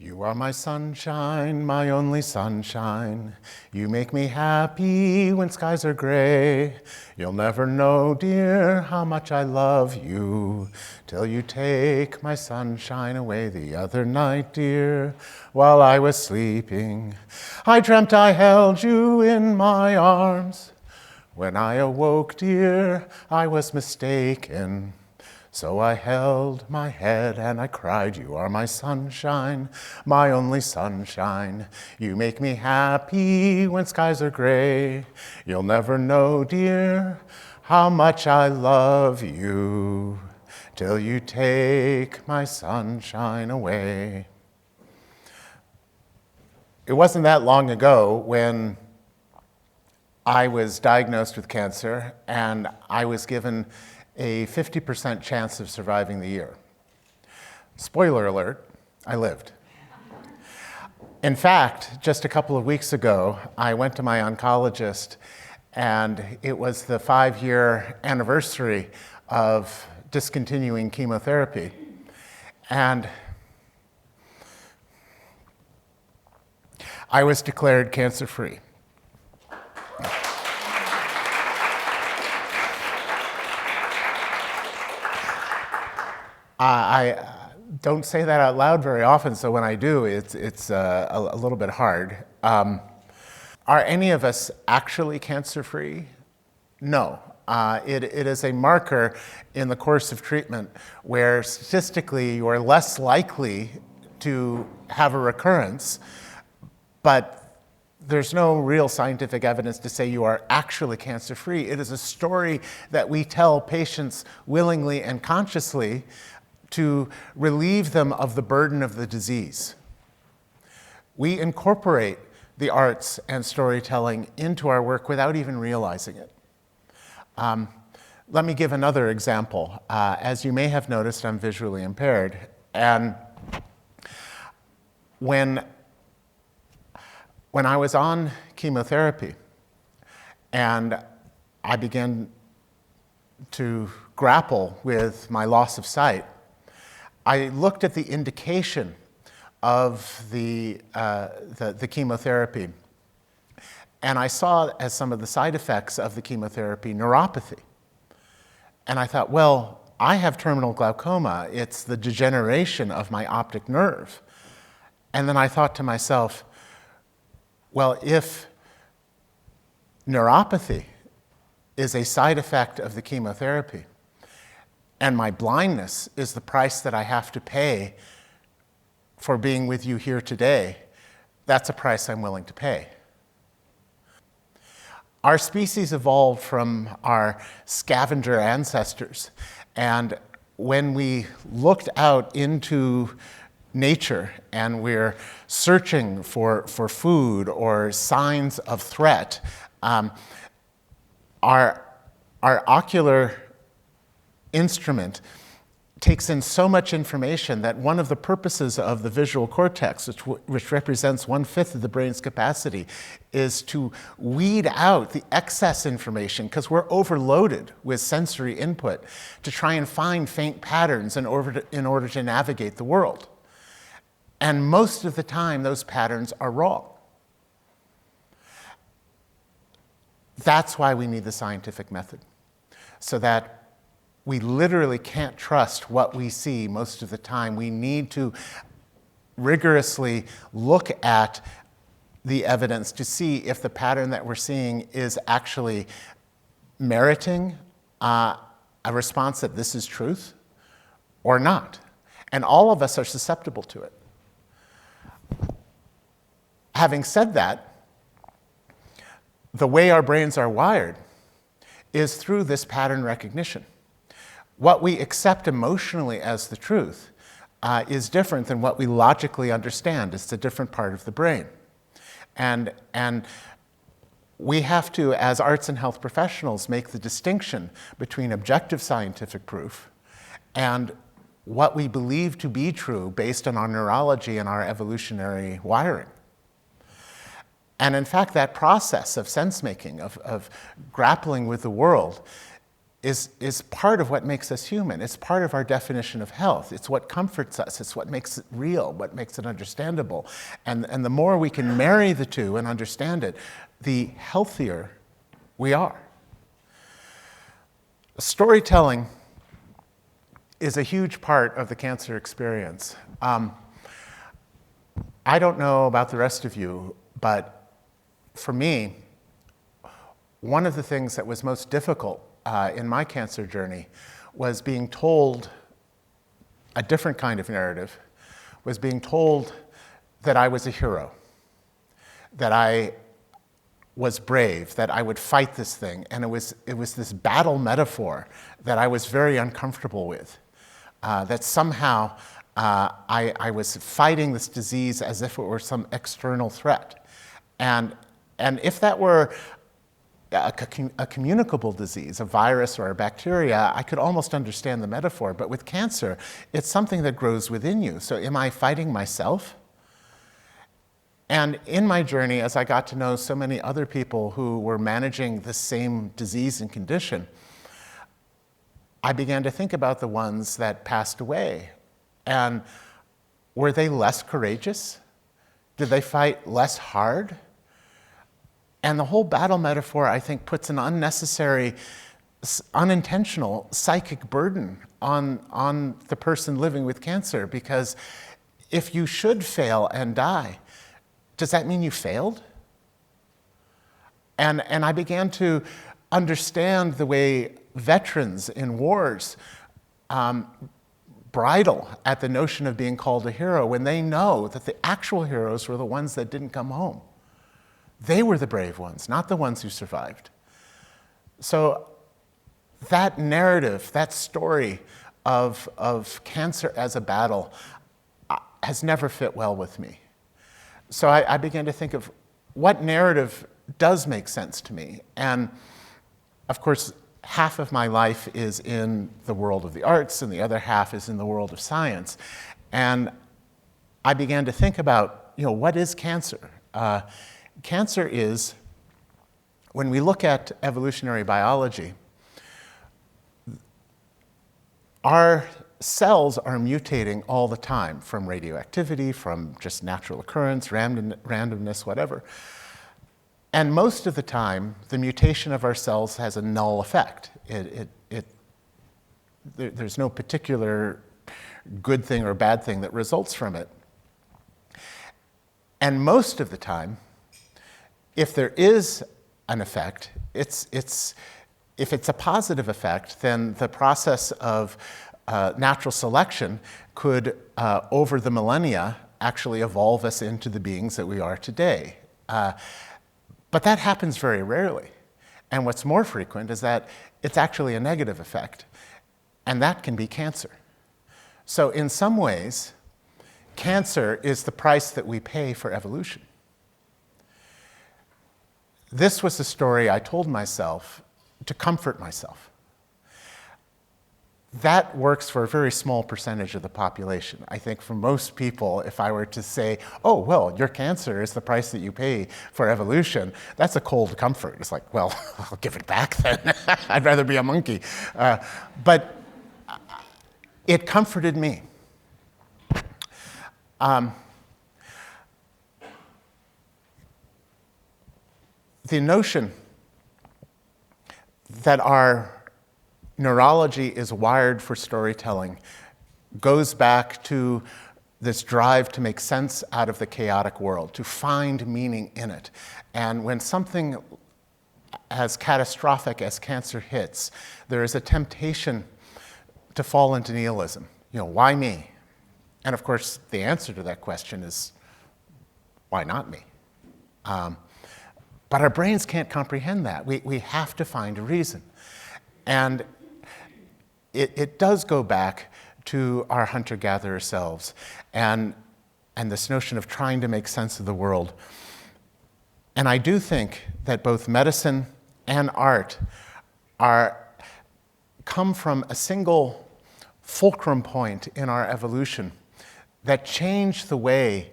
You are my sunshine, my only sunshine. You make me happy when skies are gray. You'll never know, dear, how much I love you till you take my sunshine away. The other night, dear, while I was sleeping, I dreamt I held you in my arms. When I awoke, dear, I was mistaken. So I held my head and I cried, you are my sunshine, my only sunshine. You make me happy when skies are gray. You'll never know, dear, how much I love you till you take my sunshine away. It wasn't that long ago when I was diagnosed with cancer and I was given a 50% chance of surviving the year. Spoiler alert, I lived. In fact, just a couple of weeks ago, I went to my oncologist and it was the 5-year anniversary of discontinuing chemotherapy. And I was declared cancer-free. I don't say that out loud very often, so when I do, it's a little bit hard. Are any of us actually cancer-free? No. It is a marker in the course of treatment where statistically you are less likely to have a recurrence, but there's no real scientific evidence to say you are actually cancer-free. It is a story that we tell patients willingly and consciously to relieve them of the burden of the disease. We incorporate the arts and storytelling into our work without even realizing it. Let me give another example. As you may have noticed, I'm visually impaired. And when I was on chemotherapy and I began to grapple with my loss of sight, I looked at the indication of the chemotherapy, and I saw as some of the side effects of the chemotherapy neuropathy. And I thought, well, I have terminal glaucoma. It's the degeneration of my optic nerve. And then I thought to myself, well, if neuropathy is a side effect of the chemotherapy, and my blindness is the price that I have to pay for being with you here today, that's a price I'm willing to pay. Our species evolved from our scavenger ancestors, and when we looked out into nature and we're searching for food or signs of threat, our ocular instrument takes in so much information that one of the purposes of the visual cortex, which represents 1/5 of the brain's capacity, is to weed out the excess information, because we're overloaded with sensory input, to try and find faint patterns in order to navigate the world. And most of the time, those patterns are wrong. That's why we need the scientific method, so that we literally can't trust what we see most of the time. We need to rigorously look at the evidence to see if the pattern that we're seeing is actually meriting a response that this is truth or not. And all of us are susceptible to it. Having said that, the way our brains are wired is through this pattern recognition. What we accept emotionally as the truth is different than what we logically understand. It's a different part of the brain. And we have to, as arts and health professionals, make the distinction between objective scientific proof and what we believe to be true based on our neurology and our evolutionary wiring. And in fact, that process of sense-making, of grappling with the world, is part of what makes us human. It's part of our definition of health. It's what comforts us. It's what makes it real, what makes it understandable. And the more we can marry the two and understand it, the healthier we are. Storytelling is a huge part of the cancer experience. I don't know about the rest of you, but for me, one of the things that was most difficult in my cancer journey was being told a different kind of narrative, was being told that I was a hero, that I was brave, that I would fight this thing. And it was this battle metaphor that I was very uncomfortable with, that somehow I was fighting this disease as if it were some external threat. And if that were a communicable disease, a virus or a bacteria, I could almost understand the metaphor. But with cancer, it's something that grows within you. So am I fighting myself? And in my journey, as I got to know so many other people who were managing the same disease and condition, I began to think about the ones that passed away. And were they less courageous? Did they fight less hard? And the whole battle metaphor, I think, puts an unnecessary, unintentional psychic burden on the person living with cancer, because if you should fail and die, does that mean you failed? And I began to understand the way veterans in wars bridle at the notion of being called a hero when they know that the actual heroes were the ones that didn't come home. They were the brave ones, not the ones who survived. So that narrative, that story of cancer as a battle has never fit well with me. So I began to think of what narrative does make sense to me. And of course, half of my life is in the world of the arts and the other half is in the world of science. And I began to think about, what is cancer? Cancer is, when we look at evolutionary biology, our cells are mutating all the time from radioactivity, from just natural occurrence, randomness, whatever. And most of the time, the mutation of our cells has a null effect. There's no particular good thing or bad thing that results from it. And most of the time, if there is an effect, if it's a positive effect, then the process of natural selection could, over the millennia, actually evolve us into the beings that we are today. But that happens very rarely. And what's more frequent is that it's actually a negative effect, and that can be cancer. So in some ways, cancer is the price that we pay for evolution. This was the story I told myself to comfort myself. That works for a very small percentage of the population. I think for most people, if I were to say, oh, well, your cancer is the price that you pay for evolution, that's a cold comfort. It's like, well, I'll give it back then. I'd rather be a monkey. But it comforted me. The notion that our neurology is wired for storytelling goes back to this drive to make sense out of the chaotic world, to find meaning in it. And when something as catastrophic as cancer hits, there is a temptation to fall into nihilism. Why me? And of course, the answer to that question is, why not me? But our brains can't comprehend that. We have to find a reason. And it does go back to our hunter-gatherer selves and this notion of trying to make sense of the world. And I do think that both medicine and art come from a single fulcrum point in our evolution that changed the way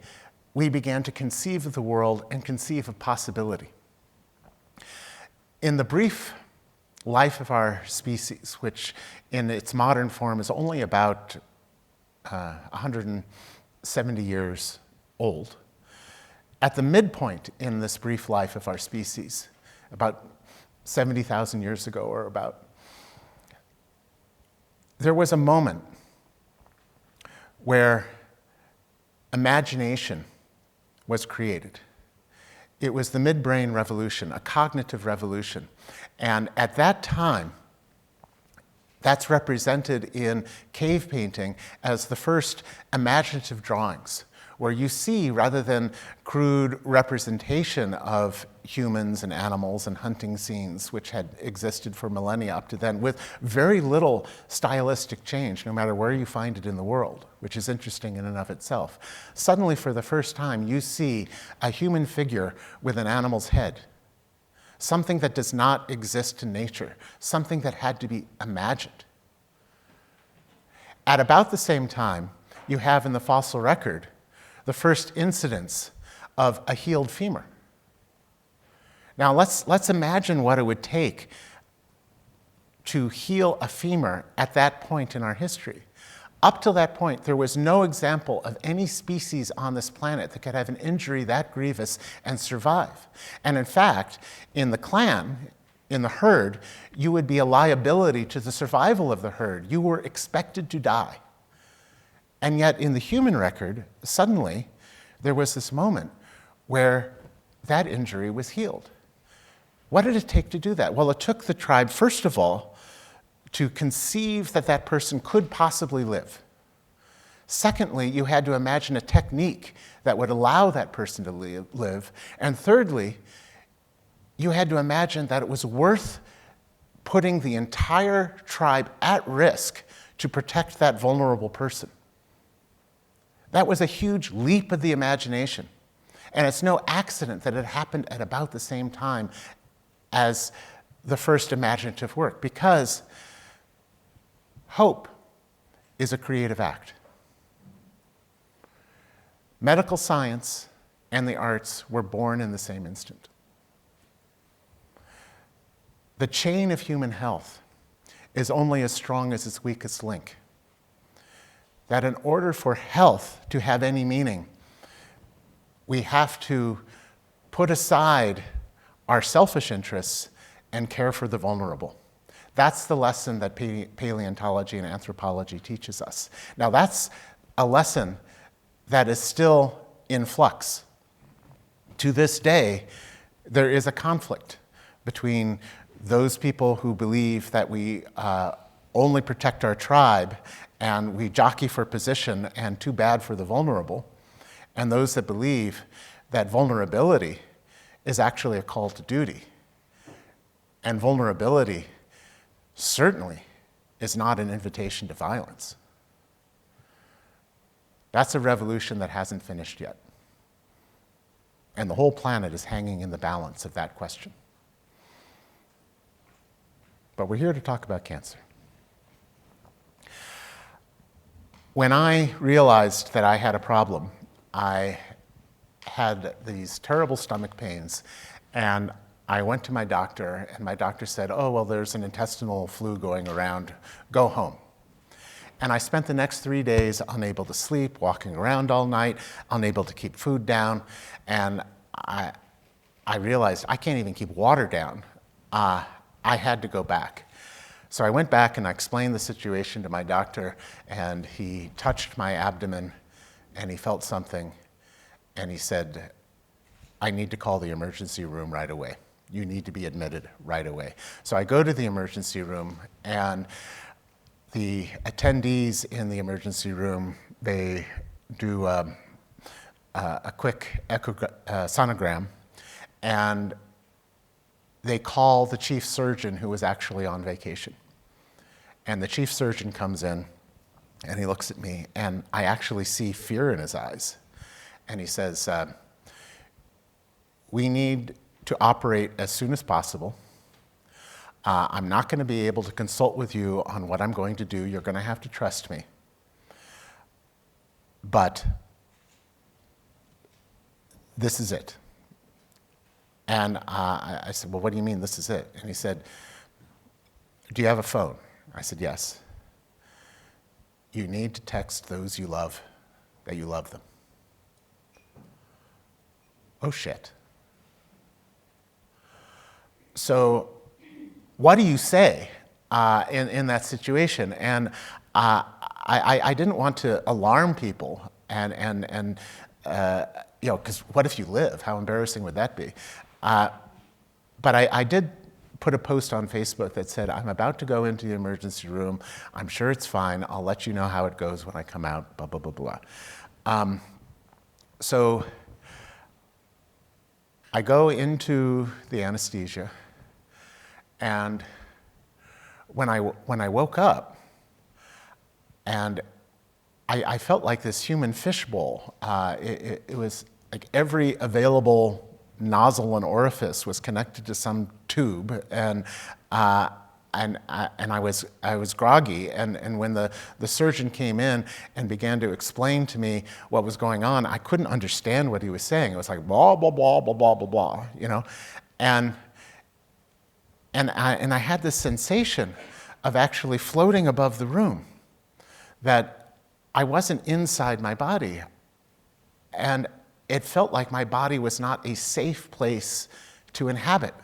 we began to conceive of the world and conceive of possibility. In the brief life of our species, which in its modern form is only about 170 years old, at the midpoint in this brief life of our species, about 70,000 years ago or about, there was a moment where imagination was created. It was the midbrain revolution, a cognitive revolution. And at that time, that's represented in cave painting as the first imaginative drawings, where you see, rather than crude representation of humans and animals and hunting scenes, which had existed for millennia up to then, with very little stylistic change, no matter where you find it in the world, which is interesting in and of itself. Suddenly, for the first time, you see a human figure with an animal's head, something that does not exist in nature, something that had to be imagined. At about the same time, you have in the fossil record the first incidence of a healed femur. Now let's imagine what it would take to heal a femur at that point in our history. Up till that point, there was no example of any species on this planet that could have an injury that grievous and survive. And in fact, in the clan, in the herd, you would be a liability to the survival of the herd. You were expected to die. And yet in the human record, suddenly, there was this moment where that injury was healed. What did it take to do that? Well, it took the tribe, first of all, to conceive that that person could possibly live. Secondly, you had to imagine a technique that would allow that person to live. And thirdly, you had to imagine that it was worth putting the entire tribe at risk to protect that vulnerable person. That was a huge leap of the imagination. And it's no accident that it happened at about the same time as the first imaginative work, because hope is a creative act. Medical science and the arts were born in the same instant. The chain of human health is only as strong as its weakest link. That in order for health to have any meaning, we have to put aside our selfish interests and care for the vulnerable. That's the lesson that paleontology and anthropology teaches us. Now, that's a lesson that is still in flux. To this day, there is a conflict between those people who believe that we only protect our tribe and we jockey for position and too bad for the vulnerable, and those that believe that vulnerability is actually a call to duty. And vulnerability certainly is not an invitation to violence. That's a revolution that hasn't finished yet. And the whole planet is hanging in the balance of that question. But we're here to talk about cancer. When I realized that I had a problem, I had these terrible stomach pains, and I went to my doctor, and my doctor said, "Oh, well, there's an intestinal flu going around. Go home." And I spent the next 3 days unable to sleep, walking around all night, unable to keep food down, and I realized I can't even keep water down. I had to go back. So I went back and I explained the situation to my doctor, and he touched my abdomen, and he felt something, and he said, "I need to call the emergency room right away. You need to be admitted right away." So I go to the emergency room, and the attendees in the emergency room, they do a quick sonogram, and they call the chief surgeon, who was actually on vacation. And the chief surgeon comes in, and he looks at me, and I actually see fear in his eyes. And he says, "We need to operate as soon as possible. I'm not going to be able to consult with you on what I'm going to do. You're going to have to trust me. But this is it." And I said, "Well, what do you mean this is it?" And he said, Do you have a phone? I said, yes. You need to text those you love that you love them. Oh, shit. So what do you say in that situation? And I didn't want to alarm people and because what if you live? How embarrassing would that be? But I did put a post on Facebook that said, I'm about to go into the emergency room. I'm sure it's fine. I'll let you know how it goes when I come out, blah, blah, blah, blah. So I go into the anesthesia, and when I woke up, and I felt like this human fishbowl. It was like every available nozzle and orifice was connected to some tube, and I was groggy. And when the surgeon came in and began to explain to me what was going on, I couldn't understand what he was saying. It was like blah blah blah blah blah blah blah, and I had this sensation of actually floating above the room, that I wasn't inside my body, and it felt like my body was not a safe place to inhabit.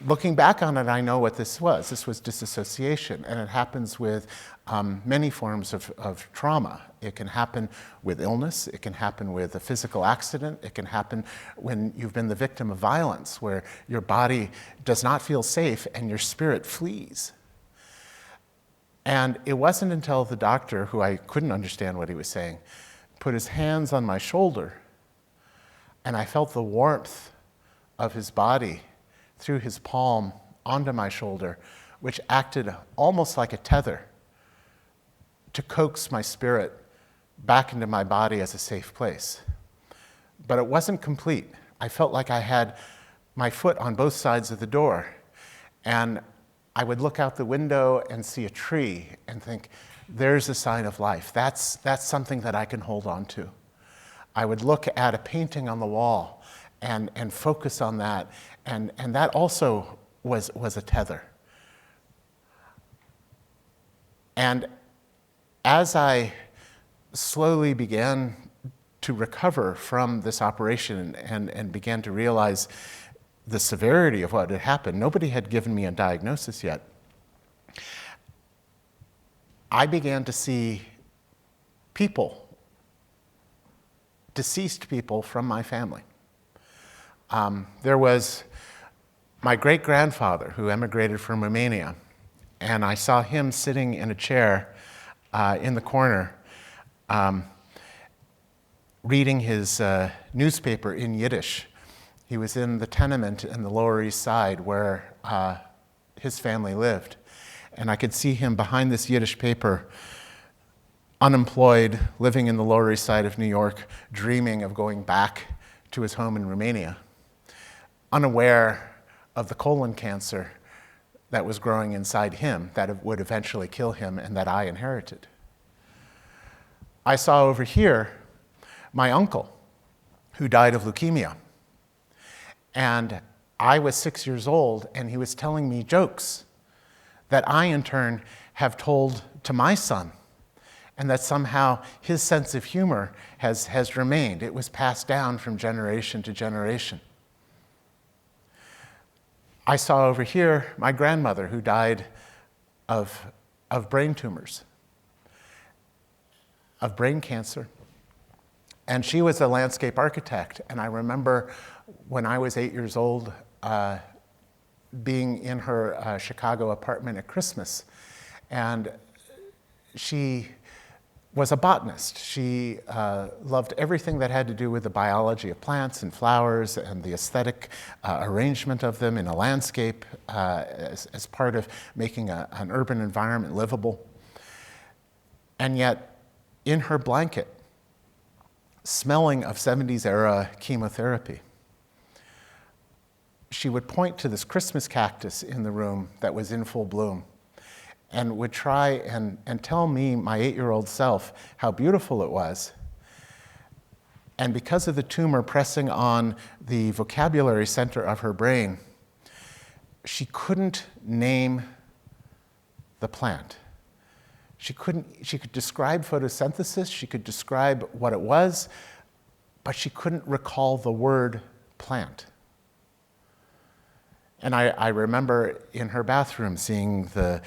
Looking back on it, I know what this was. This was disassociation, and it happens with many forms of trauma. It can happen with illness. It can happen with a physical accident. It can happen when you've been the victim of violence, where your body does not feel safe and your spirit flees. And it wasn't until the doctor, who I couldn't understand what he was saying, put his hands on my shoulder, and I felt the warmth of his body through his palm onto my shoulder, which acted almost like a tether to coax my spirit back into my body as a safe place. But it wasn't complete. I felt like I had my foot on both sides of the door, and I would look out the window and see a tree and think, there's a sign of life. That's something that I can hold on to. I would look at a painting on the wall and focus on that, and that also was a tether. And as I slowly began to recover from this operation and began to realize the severity of what had happened, nobody had given me a diagnosis yet. I began to see people, deceased people from my family. There was my great-grandfather who emigrated from Romania, and I saw him sitting in a chair in the corner reading his newspaper in Yiddish. He was in the tenement in the Lower East Side where his family lived. And I could see him behind this Yiddish paper, unemployed, living in the Lower East Side of New York, dreaming of going back to his home in Romania, unaware of the colon cancer that was growing inside him that would eventually kill him and that I inherited. I saw over here my uncle, who died of leukemia. And I was 6 years old, and he was telling me jokes that I, in turn, have told to my son, and that somehow his sense of humor has remained. It was passed down from generation to generation. I saw over here my grandmother, who died of brain tumors, of brain cancer. And she was a landscape architect, and I remember when I was 8 years old, being in her Chicago apartment at Christmas. And she was a botanist. She loved everything that had to do with the biology of plants and flowers and the aesthetic arrangement of them in a landscape as part of making an urban environment livable. And yet, in her blanket, smelling of 70s era chemotherapy, she would point to this Christmas cactus in the room that was in full bloom and would try and tell me, my 8-year-old self, how beautiful it was. And because of the tumor pressing on the vocabulary center of her brain, she couldn't name the plant. She could describe photosynthesis, she could describe what it was, but she couldn't recall the word plant. And I remember in her bathroom seeing the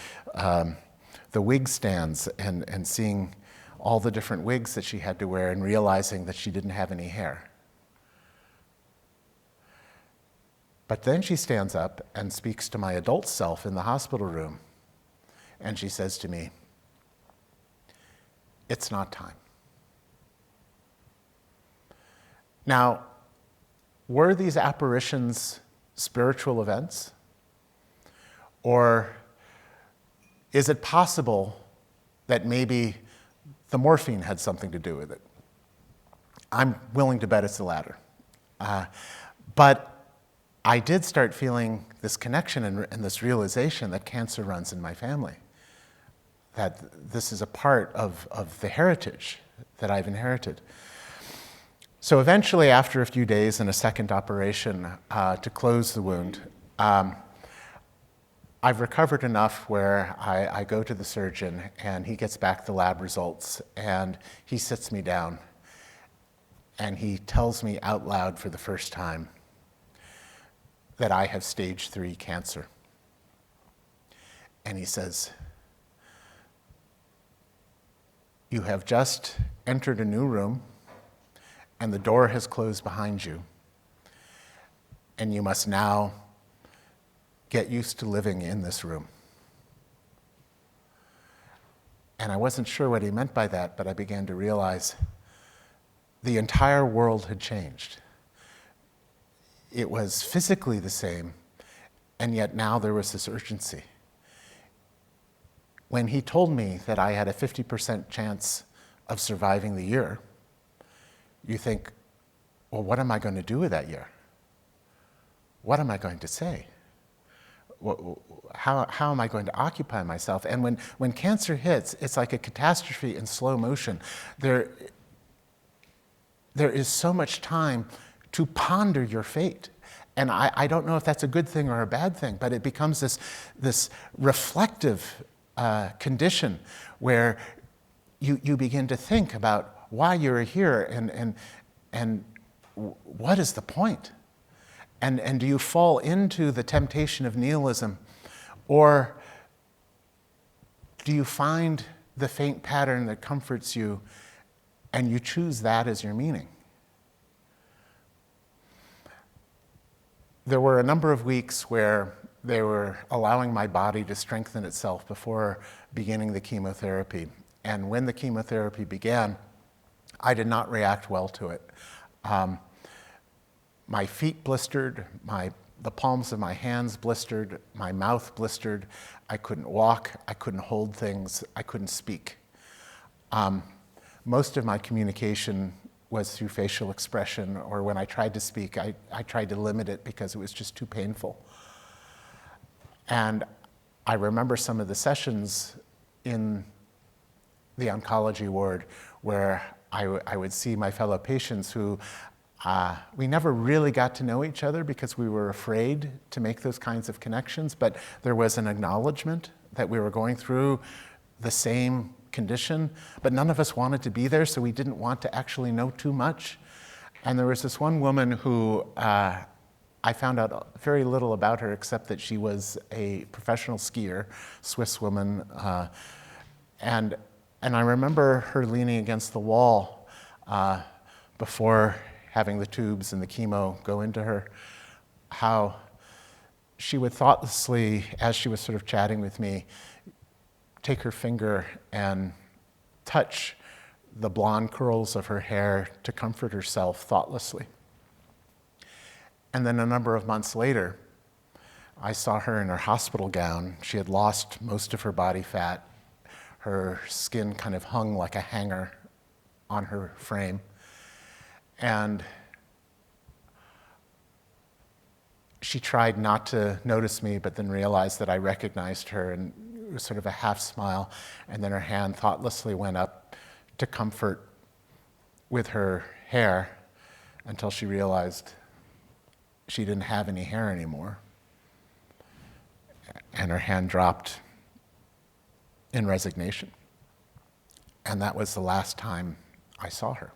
wig stands and seeing all the different wigs that she had to wear and realizing that she didn't have any hair. But then she stands up and speaks to my adult self in the hospital room, and she says to me, "It's not time." Now, were these apparitions spiritual events? Or is it possible that maybe the morphine had something to do with it? I'm willing to bet it's the latter. But I did start feeling this connection and this realization that cancer runs in my family, that this is a part of the heritage that I've inherited. So eventually, after a few days and a second operation to close the wound, I've recovered enough where I go to the surgeon and he gets back the lab results and he sits me down and he tells me out loud for the first time that I have stage 3 cancer. And he says, "You have just entered a new room and the door has closed behind you, and you must now get used to living in this room." And I wasn't sure what he meant by that, but I began to realize the entire world had changed. It was physically the same, and yet now there was this urgency. When he told me that I had a 50% chance of surviving the year, you think, well, what am I going to do with that year? What am I going to say? How am I going to occupy myself? And when cancer hits, it's like a catastrophe in slow motion. There is so much time to ponder your fate. And I don't know if that's a good thing or a bad thing, but it becomes this reflective condition where you begin to think about why you're here and what is the point? And do you fall into the temptation of nihilism, or do you find the faint pattern that comforts you and you choose that as your meaning? There were a number of weeks where they were allowing my body to strengthen itself before beginning the chemotherapy. And when the chemotherapy began, I did not react well to it. My feet blistered, the palms of my hands blistered, my mouth blistered. I couldn't walk, I couldn't hold things, I couldn't speak. Most of my communication was through facial expression, or when I tried to speak, I tried to limit it because it was just too painful. And I remember some of the sessions in the oncology ward where I would see my fellow patients who we never really got to know each other because we were afraid to make those kinds of connections, but there was an acknowledgement that we were going through the same condition, but none of us wanted to be there, so we didn't want to actually know too much. And there was this one woman who I found out very little about her except that she was a professional skier, Swiss woman, and I remember her leaning against the wall before having the tubes and the chemo go into her, how she would thoughtlessly, as she was sort of chatting with me, take her finger and touch the blonde curls of her hair to comfort herself thoughtlessly. And then a number of months later, I saw her in her hospital gown. She had lost most of her body fat. Her skin kind of hung like a hanger on her frame. And she tried not to notice me, but then realized that I recognized her, and it was sort of a half smile, and then her hand thoughtlessly went up to comfort with her hair until she realized she didn't have any hair anymore. and her hand dropped in resignation. And that was the last time I saw her.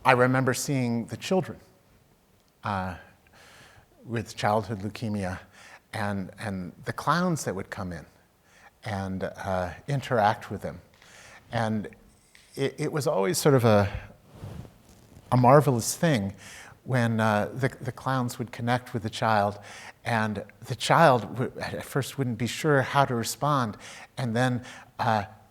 I remember seeing the children with childhood leukemia and the clowns that would come in and interact with them. And it was always sort of a marvelous thing when the clowns would connect with the child, and the child at first wouldn't be sure how to respond, and then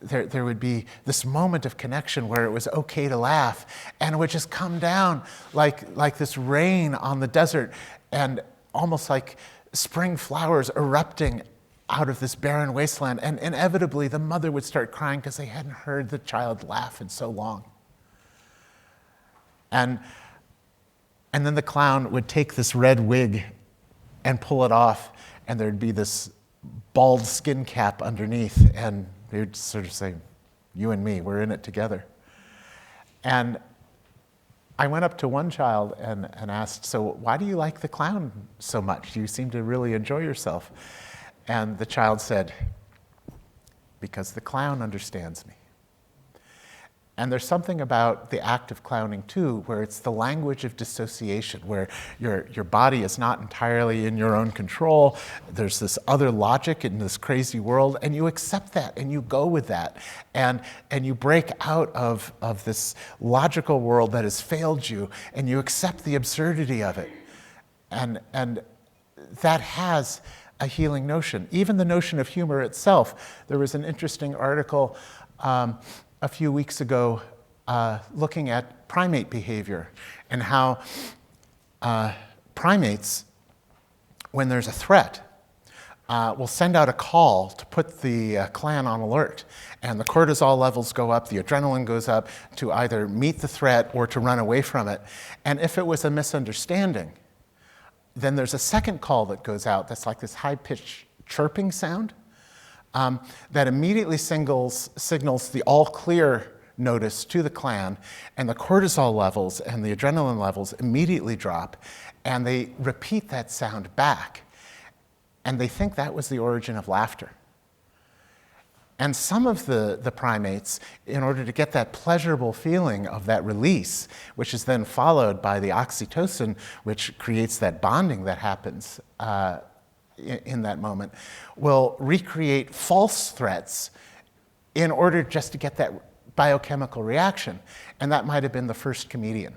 there would be this moment of connection where it was okay to laugh, and it would just come down like this rain on the desert, and almost like spring flowers erupting out of this barren wasteland. And inevitably, the mother would start crying because they hadn't heard the child laugh in so long. And then the clown would take this red wig and pull it off, and there'd be this bald skin cap underneath, and they would sort of say, "You and me, we're in it together." And I went up to one child and asked, "So why do you like the clown so much? You seem to really enjoy yourself." And the child said, "Because the clown understands me." And there's something about the act of clowning too, where it's the language of dissociation, where your body is not entirely in your own control. There's this other logic in this crazy world, and you accept that, and you go with that, and you break out of this logical world that has failed you, and you accept the absurdity of it. And that has a healing notion. Even the notion of humor itself. There was an interesting article a few weeks ago looking at primate behavior and how primates, when there's a threat, will send out a call to put the clan on alert. And the cortisol levels go up, the adrenaline goes up to either meet the threat or to run away from it. And if it was a misunderstanding, then there's a second call that goes out that's like this high-pitched chirping sound. That immediately signals the all clear notice to the clan, and the cortisol levels and the adrenaline levels immediately drop, and they repeat that sound back. And they think that was the origin of laughter. And some of the primates, in order to get that pleasurable feeling of that release, which is then followed by the oxytocin, which creates that bonding that happens in that moment, will recreate false threats in order just to get that biochemical reaction. And that might have been the first comedian.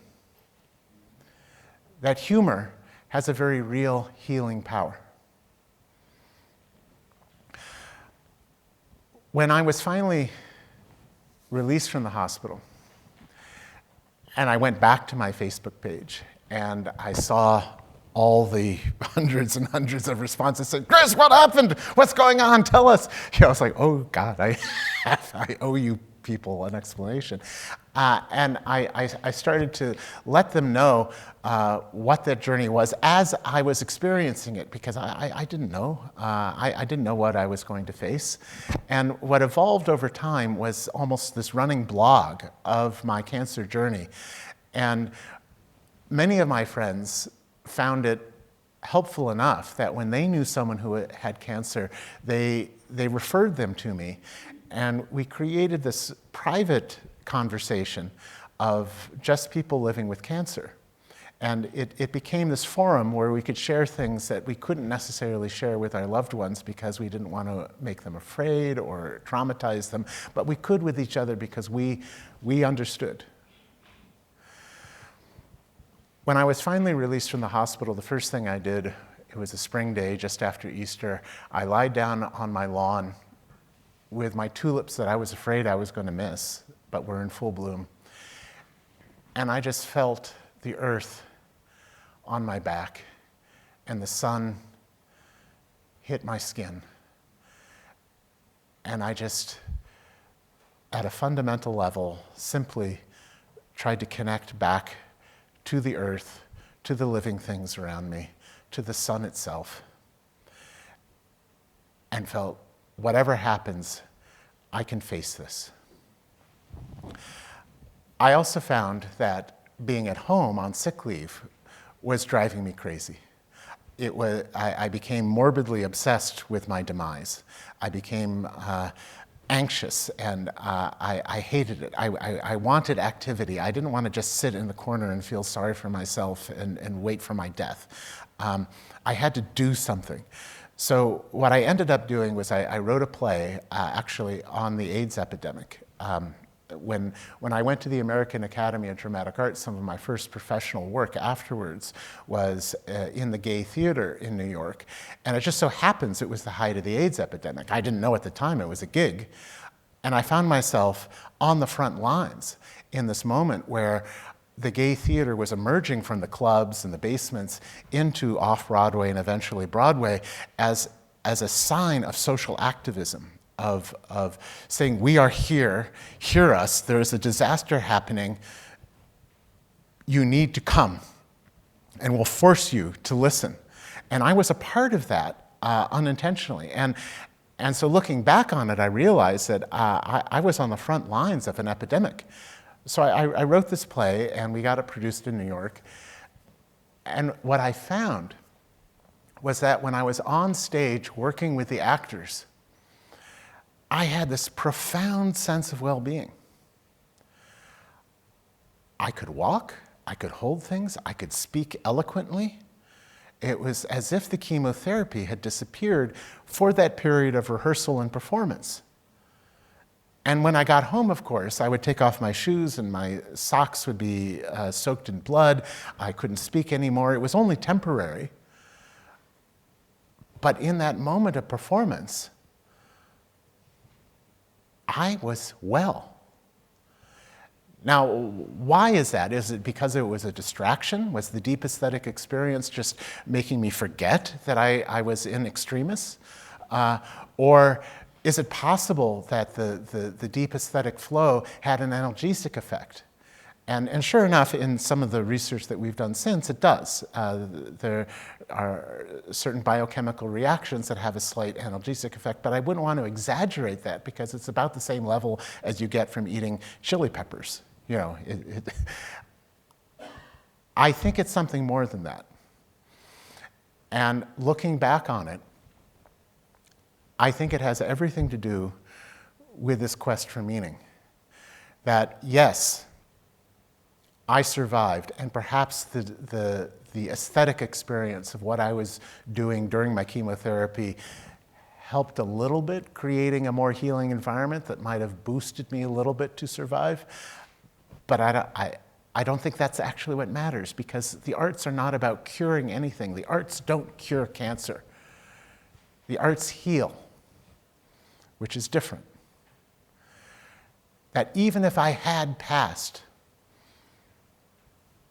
That humor has a very real healing power. When I was finally released from the hospital, and I went back to my Facebook page, and I saw all the hundreds and hundreds of responses saying, "Chris, what happened? What's going on? Tell us." I was like, oh God, I owe you people an explanation. And I started to let them know what that journey was as I was experiencing it, because I didn't know. I didn't know what I was going to face. And what evolved over time was almost this running blog of my cancer journey. And many of my friends found it helpful enough that when they knew someone who had cancer, they referred them to me. And we created this private conversation of just people living with cancer. And it became this forum where we could share things that we couldn't necessarily share with our loved ones because we didn't want to make them afraid or traumatize them, but we could with each other because we understood. When I was finally released from the hospital, the first thing I did, it was a spring day just after Easter, I lied down on my lawn with my tulips that I was afraid I was going to miss, but were in full bloom. And I just felt the earth on my back, and the sun hit my skin. And I just, at a fundamental level, simply tried to connect back to the earth, to the living things around me, to the sun itself, and felt, whatever happens, I can face this. I also found that being at home on sick leave was driving me crazy. I became morbidly obsessed with my demise. I became anxious, and I hated it. I wanted activity. I didn't want to just sit in the corner and feel sorry for myself and wait for my death. I had to do something. So what I ended up doing was I wrote a play actually on the AIDS epidemic. When I went to the American Academy of Dramatic Arts, some of my first professional work afterwards was in the gay theater in New York. And it just so happens it was the height of the AIDS epidemic. I didn't know at the time it was a gig. And I found myself on the front lines in this moment where the gay theater was emerging from the clubs and the basements into off-Broadway and eventually Broadway as a sign of social activism. Of saying, we are here, hear us, there is a disaster happening, you need to come, and we'll force you to listen. And I was a part of that unintentionally. And so looking back on it, I realized that I was on the front lines of an epidemic. So I wrote this play, and we got it produced in New York. And what I found was that when I was on stage working with the actors, I had this profound sense of well-being. I could walk, I could hold things, I could speak eloquently. It was as if the chemotherapy had disappeared for that period of rehearsal and performance. And when I got home, of course, I would take off my shoes and my socks would be soaked in blood. I couldn't speak anymore. It was only temporary. But in that moment of performance, I was well. Now, why is that? Is it because it was a distraction? Was the deep aesthetic experience just making me forget that I was in extremis? Or is it possible that the deep aesthetic flow had an analgesic effect? And sure enough, in some of the research that we've done since, it does. There are certain biochemical reactions that have a slight analgesic effect, but I wouldn't want to exaggerate that because it's about the same level as you get from eating chili peppers. You know, I think it's something more than that. And looking back on it, I think it has everything to do with this quest for meaning. That yes, I survived, and perhaps the aesthetic experience of what I was doing during my chemotherapy helped a little bit, creating a more healing environment that might have boosted me a little bit to survive. But I don't think that's actually what matters, because the arts are not about curing anything. The arts don't cure cancer. The arts heal, which is different. That even if I had passed,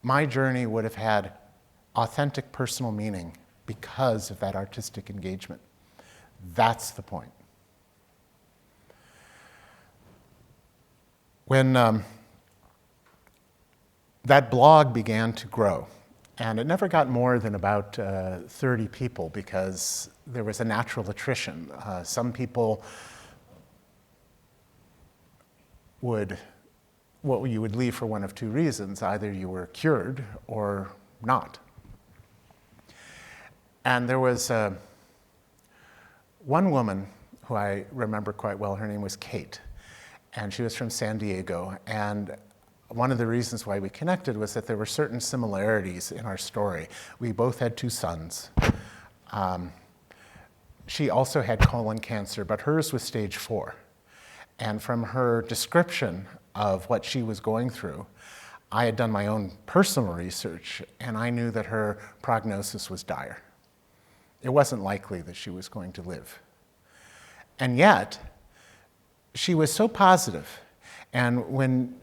my journey would have had authentic personal meaning because of that artistic engagement. That's the point. When that blog began to grow, and it never got more than about 30 people because there was a natural attrition. Some people you would leave for one of two reasons. Either you were cured or not. And there was one woman who I remember quite well. Her name was Kate, and she was from San Diego. And one of the reasons why we connected was that there were certain similarities in our story. We both had two sons. She also had colon cancer, but hers was stage 4. And from her description of what she was going through, I had done my own personal research, and I knew that her prognosis was dire. It wasn't likely that she was going to live. And yet, she was so positive. And when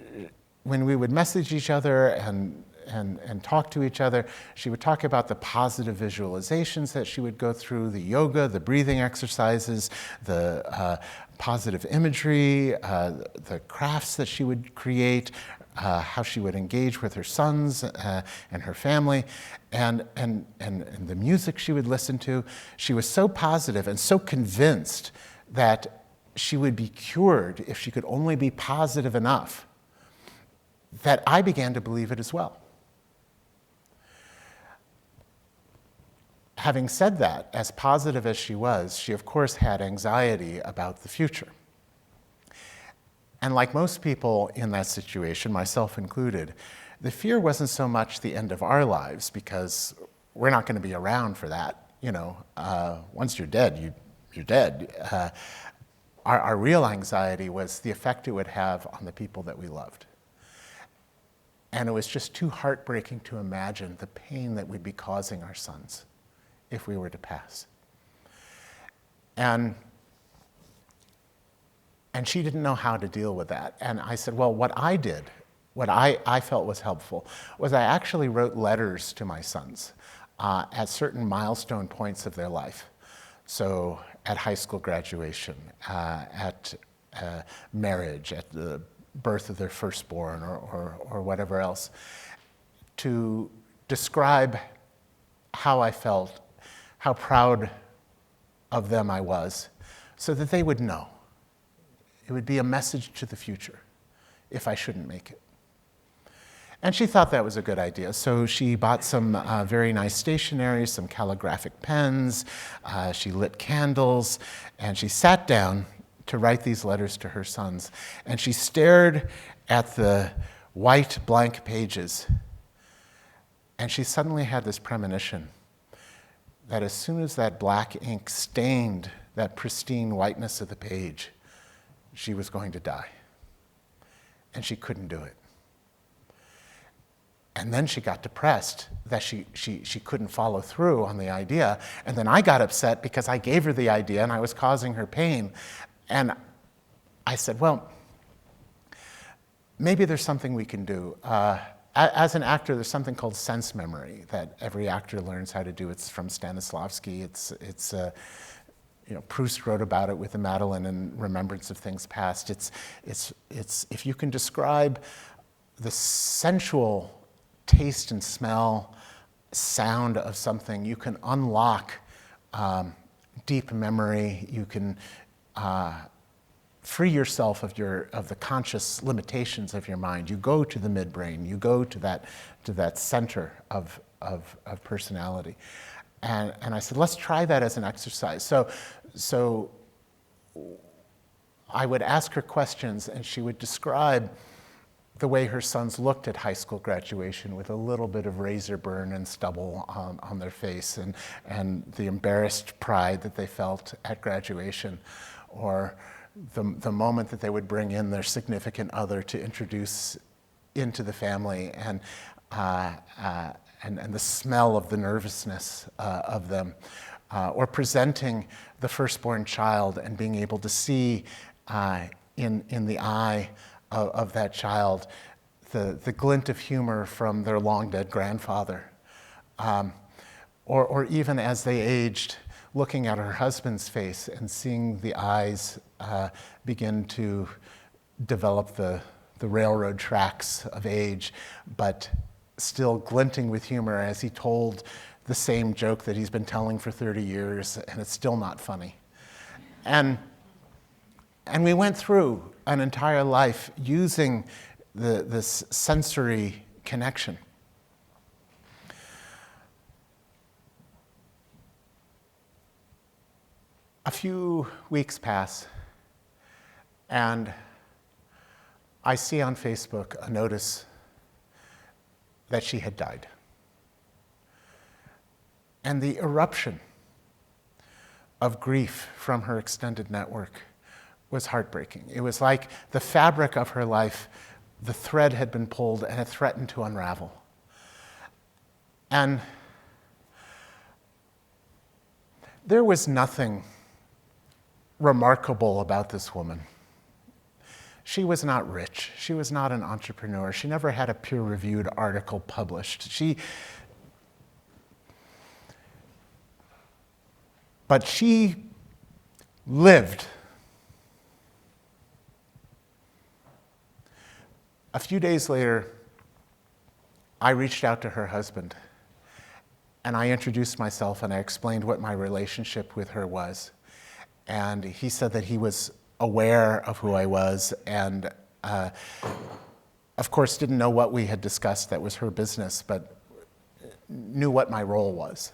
we would message each other and talk to each other, she would talk about the positive visualizations that she would go through, the yoga, the breathing exercises, the positive imagery, the crafts that she would create, how she would engage with her sons and her family, and the music she would listen to. She was so positive and so convinced that she would be cured if she could only be positive enough that I began to believe it as well. Having said that, as positive as she was, she of course had anxiety about the future. And like most people in that situation, myself included, the fear wasn't so much the end of our lives, because we're not going to be around for that. Once you're dead, you're dead. Our real anxiety was the effect it would have on the people that we loved. And it was just too heartbreaking to imagine the pain that we'd be causing our sons if we were to pass. And she didn't know how to deal with that. And I said, well, what I did, what I felt was helpful, was I actually wrote letters to my sons at certain milestone points of their life. So at high school graduation, at marriage, at the birth of their firstborn, or whatever else, to describe how I felt, how proud of them I was, so that they would know. It would be a message to the future if I shouldn't make it. And she thought that was a good idea, so she bought some very nice stationery, some calligraphic pens, she lit candles, and she sat down to write these letters to her sons. And she stared at the white blank pages, and she suddenly had this premonition that as soon as that black ink stained that pristine whiteness of the page, she was going to die. And she couldn't do it. And then she got depressed that she couldn't follow through on the idea. And then I got upset because I gave her the idea and I was causing her pain. And I said, well, maybe there's something we can do. As an actor, there's something called sense memory that every actor learns how to do. It's from Stanislavski. Proust wrote about it with the Madeleine and Remembrance of Things Past. It's if you can describe the sensual taste and smell, sound of something, you can unlock deep memory. You can free yourself of the conscious limitations of your mind. You go to the midbrain. You go to that center of personality. And I said, let's try that as an exercise. So I would ask her questions, and she would describe the way her sons looked at high school graduation with a little bit of razor burn and stubble on their face, and the embarrassed pride that they felt at graduation, or the moment that they would bring in their significant other to introduce into the family, and the smell of the nervousness of them, or presenting the firstborn child and being able to see in the eye of that child the glint of humor from their long-dead grandfather. Or even as they aged, looking at her husband's face and seeing the eyes begin to develop the railroad tracks of age, but still glinting with humor as he told the same joke that he's been telling for 30 years, and it's still not funny. And we went through an entire life using this sensory connection. A few weeks pass, and I see on Facebook a notice that she had died. And the eruption of grief from her extended network was heartbreaking. It was like the fabric of her life, the thread had been pulled and it threatened to unravel. And there was nothing remarkable about this woman. She was not rich. She was not an entrepreneur. She never had a peer-reviewed article published. But she lived. A few days later, I reached out to her husband, and I introduced myself and I explained what my relationship with her was. And he said that he was aware of who I was and, of course, didn't know what we had discussed. That was her business, but knew what my role was.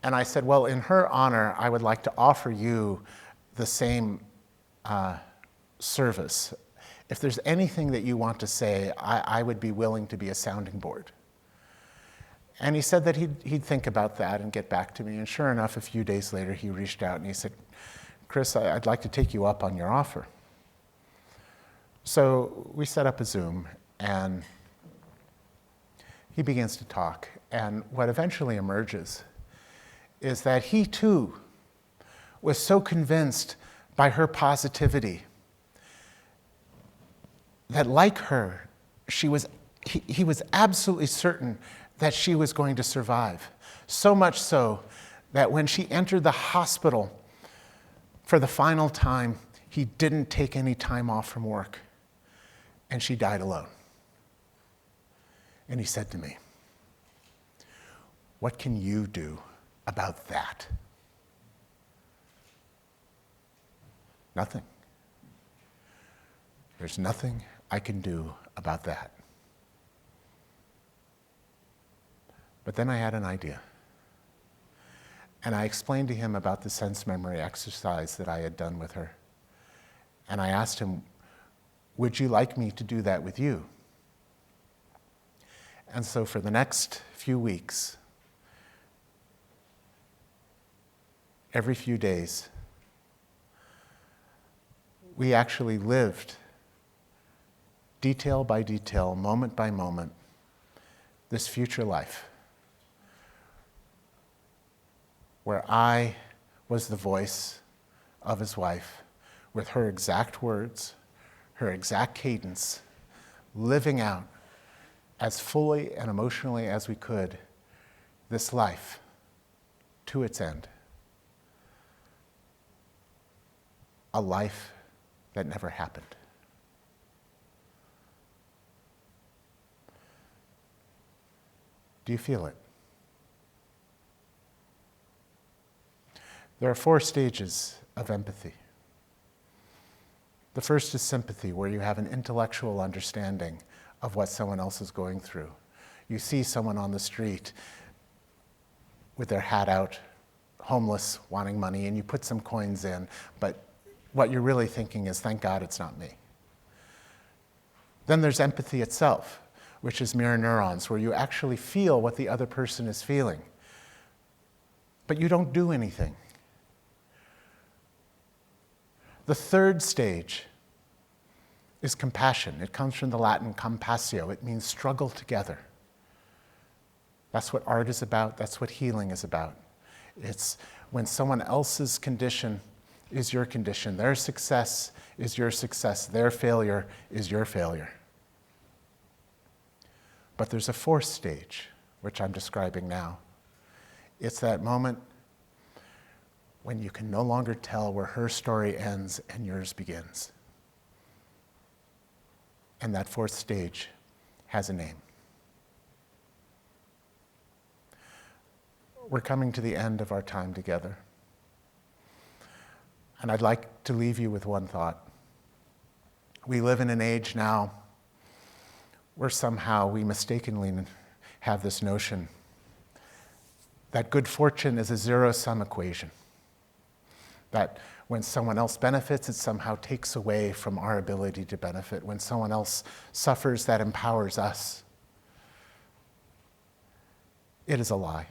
And I said, well, in her honor, I would like to offer you the same service. If there's anything that you want to say, I would be willing to be a sounding board. And he said that he'd think about that and get back to me. And sure enough, a few days later, he reached out and he said, Chris, I'd like to take you up on your offer. So we set up a Zoom, and he begins to talk. And what eventually emerges is that he too was so convinced by her positivity that, like her, he was absolutely certain that she was going to survive. So much so that when she entered the hospital for the final time, he didn't take any time off from work, and she died alone. And he said to me, what can you do about that? Nothing. There's nothing I can do about that. But then I had an idea. And I explained to him about the sense memory exercise that I had done with her. And I asked him, would you like me to do that with you? And so for the next few weeks, every few days, we actually lived detail by detail, moment by moment, this future life where I was the voice of his wife with her exact words, her exact cadence, living out as fully and emotionally as we could this life to its end. A life that never happened. Do you feel it? There are 4 stages of empathy. The first is sympathy, where you have an intellectual understanding of what someone else is going through. You see someone on the street with their hat out, homeless, wanting money, and you put some coins in, but what you're really thinking is, thank God it's not me. Then there's empathy itself, which is mirror neurons, where you actually feel what the other person is feeling, but you don't do anything. The third stage is compassion. It comes from the Latin compassio. It means struggle together. That's what art is about. That's what healing is about. It's when someone else's condition is your condition. Their success is your success. Their failure is your failure. But there's a 4th stage, which I'm describing now. It's that moment when you can no longer tell where her story ends and yours begins. And that 4th stage has a name. We're coming to the end of our time together. And I'd like to leave you with one thought. We live in an age now where somehow we mistakenly have this notion that good fortune is a zero-sum equation. That when someone else benefits, it somehow takes away from our ability to benefit. When someone else suffers, that empowers us. It is a lie.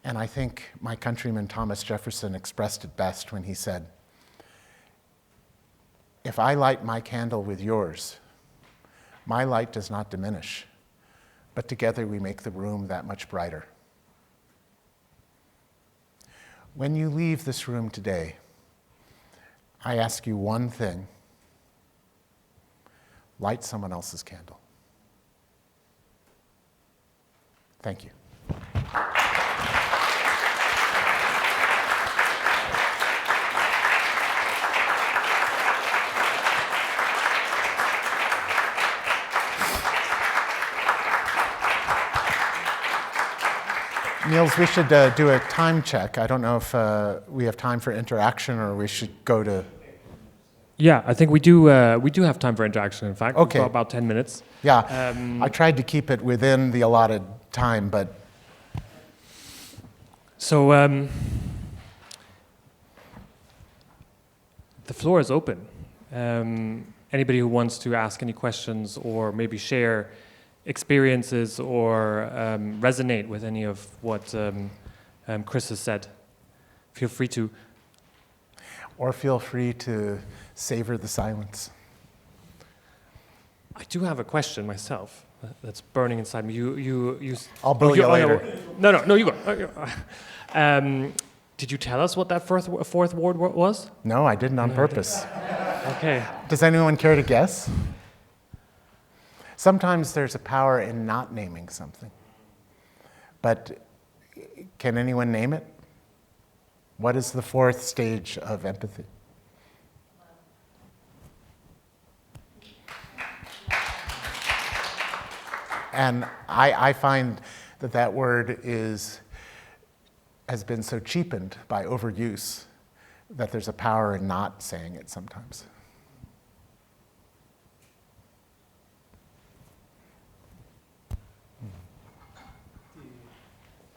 And I think my countryman Thomas Jefferson expressed it best when he said, if I light my candle with yours, my light does not diminish, but together we make the room that much brighter. When you leave this room today, I ask you one thing. Light someone else's candle. Thank you. Niels, we should do a time check. I don't know if we have time for interaction or we should go to... Yeah, I think we do have time for interaction, in fact. Okay. We've got about 10 minutes. Yeah, I tried to keep it within the allotted time, but So the floor is open. Anybody who wants to ask any questions or maybe share experiences or resonate with any of what Chris has said, feel free to. Or feel free to savor the silence. I do have a question myself that's burning inside me. I'll bill you later. No, you go. Did you tell us what that fourth word was? No, I didn't on purpose. Okay. Does anyone care to guess? Sometimes there's a power in not naming something. But can anyone name it? What is the fourth stage of empathy? And I find that word has been so cheapened by overuse that there's a power in not saying it sometimes.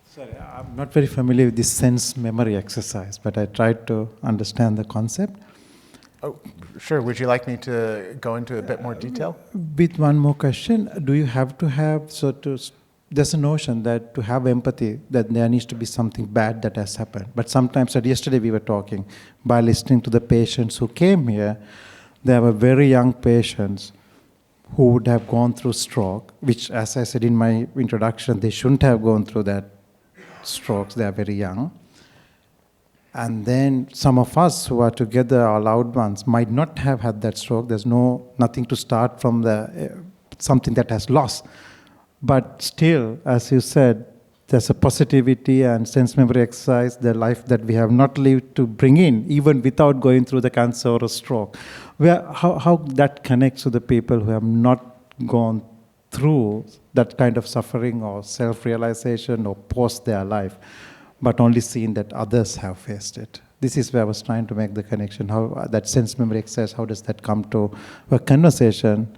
Sorry, I'm not very familiar with this sense memory exercise, but I tried to understand the concept. Oh, sure. Would you like me to go into a bit more detail? With one more question, do you have to have, there's a notion that to have empathy, that there needs to be something bad that has happened. But sometimes, yesterday we were talking, by listening to the patients who came here, there were very young patients who would have gone through stroke, which, as I said in my introduction, they shouldn't have gone through that strokes, they are very young. And then some of us who are together, our loved ones, might not have had that stroke. There's nothing to start from something that has lost. But still, as you said, there's a positivity and sense memory exercise, the life that we have not lived to bring in, even without going through the cancer or a stroke. How that connects to the people who have not gone through that kind of suffering or self-realization or post their life, but only seen that others have faced it. This is where I was trying to make the connection, how that sense memory exercise, how does that come to a conversation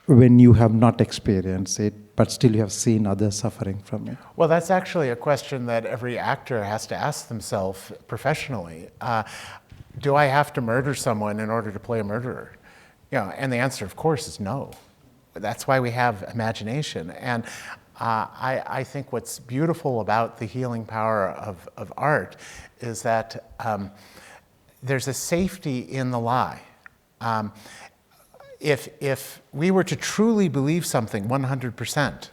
when you have not experienced it, but still you have seen others suffering from it? Well, that's actually a question that every actor has to ask themselves professionally. Do I have to murder someone in order to play a murderer? And the answer, of course, is no. That's why we have imagination. And I think what's beautiful about the healing power of art is that there's a safety in the lie. If we were to truly believe something 100%,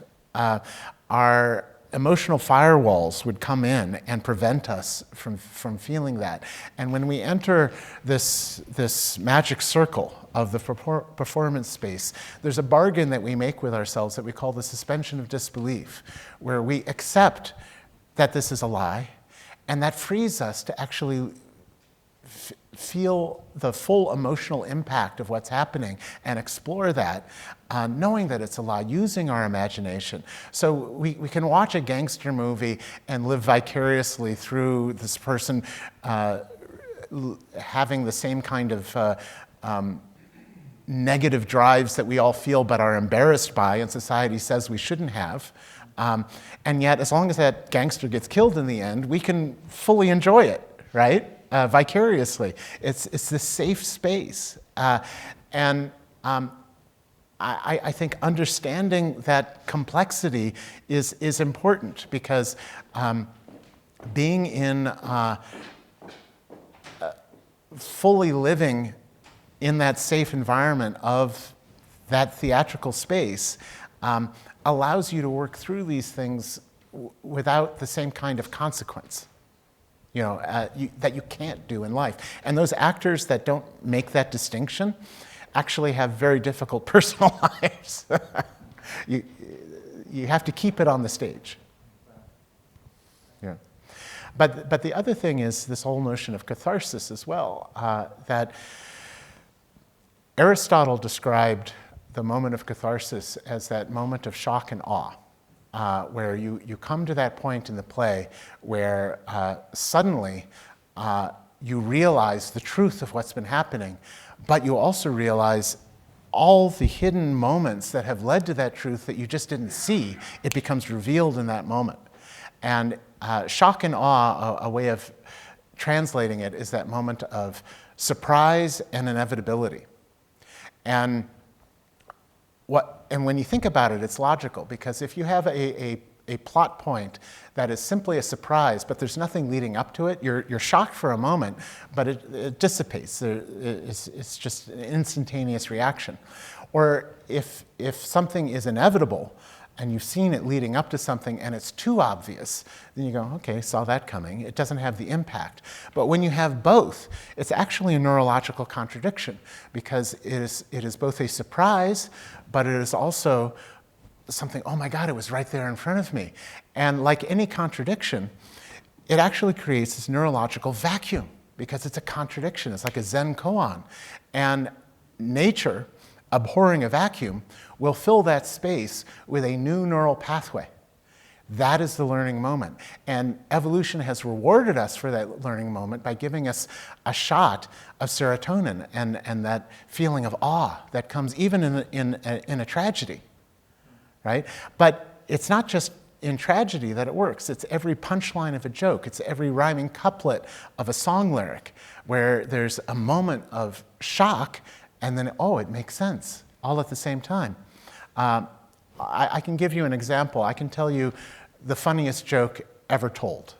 our emotional firewalls would come in and prevent us from feeling that. And when we enter this magic circle of the performance space, there's a bargain that we make with ourselves that we call the suspension of disbelief, where we accept that this is a lie, and that frees us to actually feel the full emotional impact of what's happening and explore that, knowing that it's a lie, using our imagination. So we can watch a gangster movie and live vicariously through this person having the same kind of negative drives that we all feel but are embarrassed by and society says we shouldn't have. And yet, as long as that gangster gets killed in the end, we can fully enjoy it, right? Vicariously. It's this safe space. And I think understanding that complexity is important because being in fully living in that safe environment of that theatrical space allows you to work through these things without the same kind of consequence, that you can't do in life. And those actors that don't make that distinction actually have very difficult personal lives. You have to keep it on the stage. Yeah. But the other thing is this whole notion of catharsis as well, that Aristotle described the moment of catharsis as that moment of shock and awe, where you come to that point in the play where suddenly you realize the truth of what's been happening, but you also realize all the hidden moments that have led to that truth that you just didn't see. It becomes revealed in that moment. And shock and awe, a way of translating it, is that moment of surprise and inevitability. And when you think about it, it's logical, because if you have a plot point that is simply a surprise, but there's nothing leading up to it, you're shocked for a moment, but it dissipates. It's just an instantaneous reaction. Or if something is inevitable, and you've seen it leading up to something and it's too obvious, then you go, okay, saw that coming. It doesn't have the impact. But when you have both, it's actually a neurological contradiction, because it is both a surprise, but it is also something, oh my God, it was right there in front of me. And like any contradiction, it actually creates this neurological vacuum, because it's a contradiction. It's like a Zen koan. And nature, abhorring a vacuum, will fill that space with a new neural pathway. That is the learning moment. And evolution has rewarded us for that learning moment by giving us a shot of serotonin and that feeling of awe that comes even in a tragedy, right? But it's not just in tragedy that it works. It's every punchline of a joke. It's every rhyming couplet of a song lyric where there's a moment of shock and then, oh, it makes sense, all at the same time. I can give you an example. I can tell you the funniest joke ever told.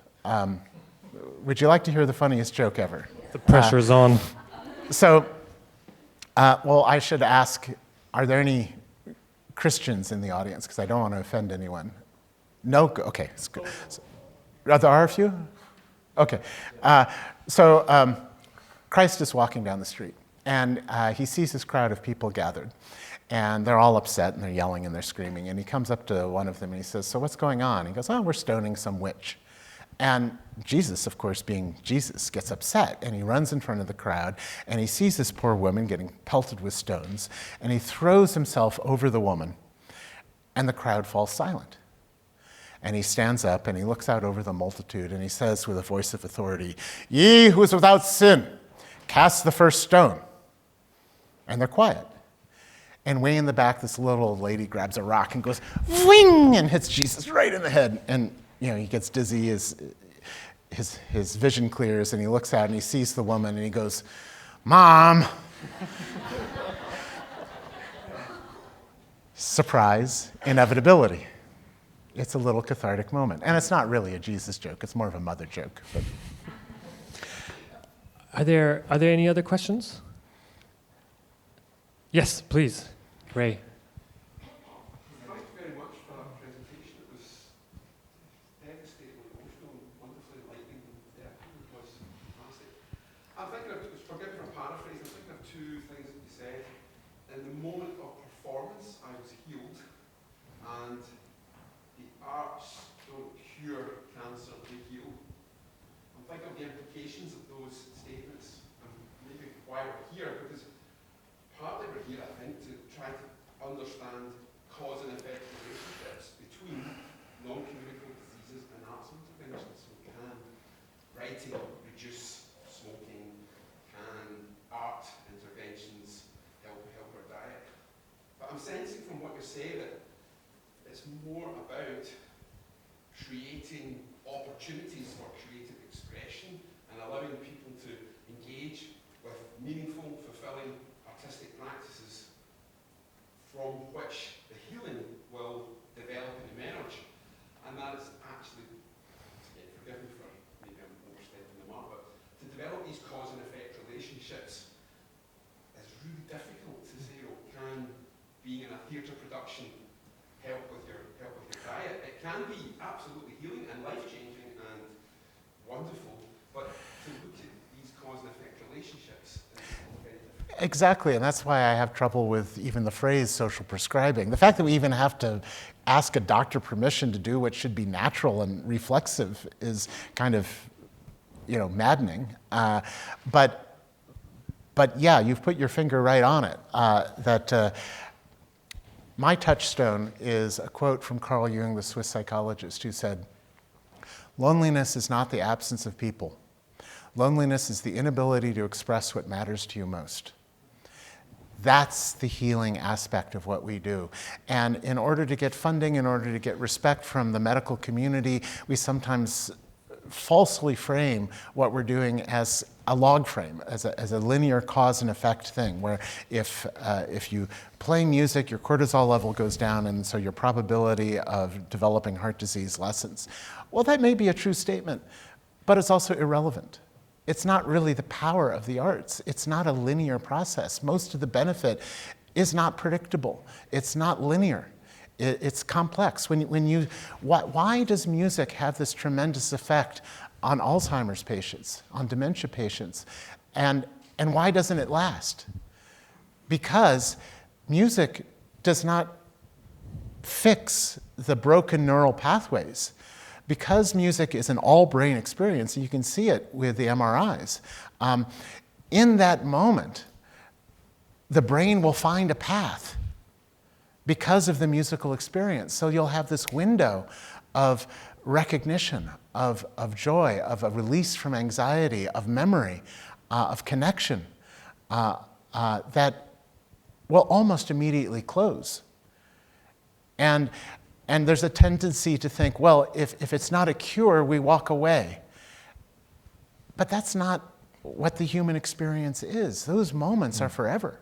Would you like to hear the funniest joke ever? The pressure's on. So, well, I should ask, are there any Christians in the audience? Because I don't want to offend anyone. No? Okay. It's good. There are a few? Okay. So Christ is walking down the street, and he sees this crowd of people gathered. And they're all upset, and they're yelling, and they're screaming. And he comes up to one of them, and he says, so what's going on? He goes, oh, we're stoning some witch. And Jesus, of course, being Jesus, gets upset, and he runs in front of the crowd, and he sees this poor woman getting pelted with stones, and he throws himself over the woman, and the crowd falls silent. And he stands up, and he looks out over the multitude, and he says with a voice of authority, ye who is without sin, cast the first stone. And they're quiet. And way in the back, this little old lady grabs a rock and goes, wing, and hits Jesus right in the head. And, he gets dizzy, his vision clears, and he looks out and he sees the woman and he goes, Mom. Surprise, inevitability. It's a little cathartic moment. And it's not really a Jesus joke, it's more of a mother joke. But. Are there any other questions? Yes, please. Ray. Thank you very much for that presentation. It was devastatingly emotional and wonderfully enlightening and it was fantastic. I'm thinking of, forgive me for paraphrasing, I'm thinking of two things that you said. In the moment of performance, I was healed, and the arts don't cure cancer, they heal. I'm thinking of the implications of those statements and maybe why we're here, because partly we're here, I think, to try to understand cause and effect relationships between non-communicable diseases and arts interventions. So can writing reduce smoking? Can art interventions help our diet? But I'm sensing from what you're saying that it's more about creating opportunities for creative expression and allowing people to engage with meaningful, fulfilling artistic practices from which the healing will develop and emerge. And that is actually, again, forgive me for maybe I'm overstepping the mark, but to develop these cause and effect relationships is really difficult to say, can being in a theatre production help with your diet? It can be absolutely healing and life-changing and wonderful, but to look at these cause and effect relationships is very difficult. Exactly, and that's why I have trouble with even the phrase social prescribing. The fact that we even have to ask a doctor permission to do what should be natural and reflexive is kind of, maddening. But yeah, you've put your finger right on it. That my touchstone is a quote from Carl Jung, the Swiss psychologist, who said, "Loneliness is not the absence of people. Loneliness is the inability to express what matters to you most." That's the healing aspect of what we do. And in order to get funding, in order to get respect from the medical community, we sometimes falsely frame what we're doing as a log frame, as a linear cause and effect thing, where if you play music, your cortisol level goes down, and so your probability of developing heart disease lessens. Well, that may be a true statement, but it's also irrelevant. It's not really the power of the arts. It's not a linear process. Most of the benefit is not predictable. It's not linear. It's complex. Why does music have this tremendous effect on Alzheimer's patients, on dementia patients? And why doesn't it last? Because music does not fix the broken neural pathways. Because music is an all-brain experience, and you can see it with the MRIs, in that moment, the brain will find a path because of the musical experience. So you'll have this window of recognition, of joy, of a release from anxiety, of memory, of connection, that will almost immediately close. And there's a tendency to think, well, if it's not a cure, we walk away. But that's not what the human experience is. Those moments are forever.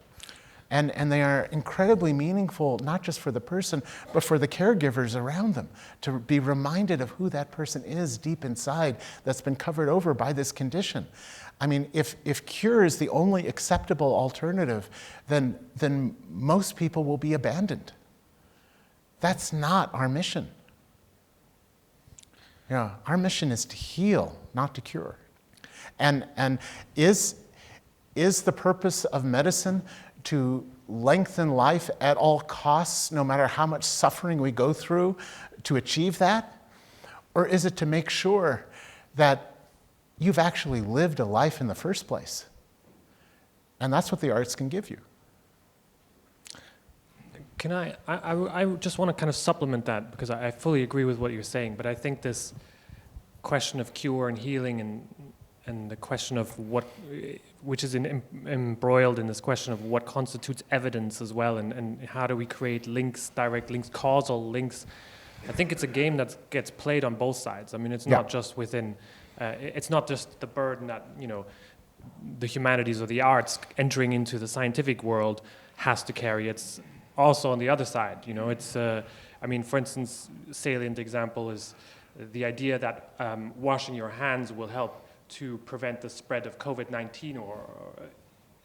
And they are incredibly meaningful, not just for the person, but for the caregivers around them, to be reminded of who that person is deep inside that's been covered over by this condition. I mean, if cure is the only acceptable alternative, then most people will be abandoned. That's not our mission. Yeah, our mission is to heal, not to cure. And is the purpose of medicine to lengthen life at all costs, no matter how much suffering we go through to achieve that? Or is it to make sure that you've actually lived a life in the first place? And that's what the arts can give you. Can I just want to kind of supplement that, because I fully agree with what you're saying, but I think this question of cure and healing and the question of which is embroiled in this question of what constitutes evidence as well, and how do we create links, direct links, causal links. I think it's a game that gets played on both sides. I mean, it's not just within, it's not just the burden that, the humanities or the arts entering into the scientific world has to carry. It's also on the other side, it's, I mean, for instance, salient example is the idea that washing your hands will help to prevent the spread of COVID-19, or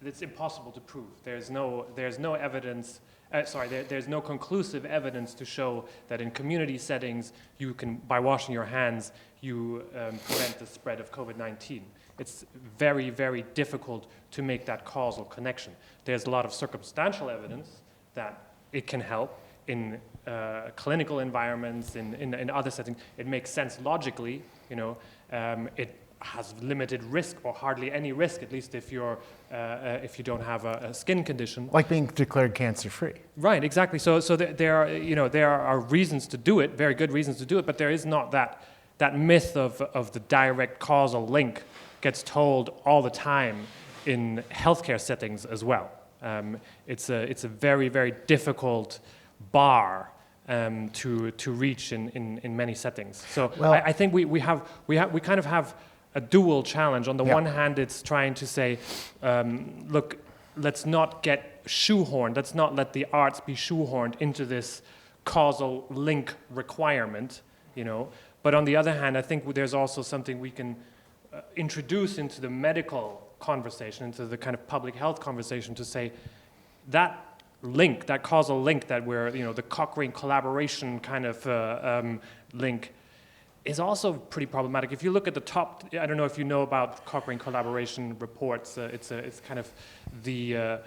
it's impossible to prove. There's no evidence, there's no conclusive evidence to show that in community settings you can, by washing your hands, you prevent the spread of COVID-19. It's very, very difficult to make that causal connection. There's a lot of circumstantial evidence that it can help in clinical environments, in other settings. It makes sense logically, it has limited risk or hardly any risk, at least if you don't have a skin condition. Like being declared cancer-free. Right, exactly. So there are reasons to do it, very good reasons to do it, but there is not that myth of the direct causal link gets told all the time in healthcare settings as well. It's a very, very difficult bar to reach in many settings. So well, I think we kind of have a dual challenge. On the one hand, it's trying to say, look, let's not get shoehorned. Let's not let the arts be shoehorned into this causal link requirement, But on the other hand, I think there's also something we can introduce into the medical conversation, into the kind of public health conversation, to say that link, that causal link that we're, the Cochrane collaboration kind of link, is also pretty problematic. If you look at the top, I don't know if you know about Cochrane collaboration reports. It's kind of the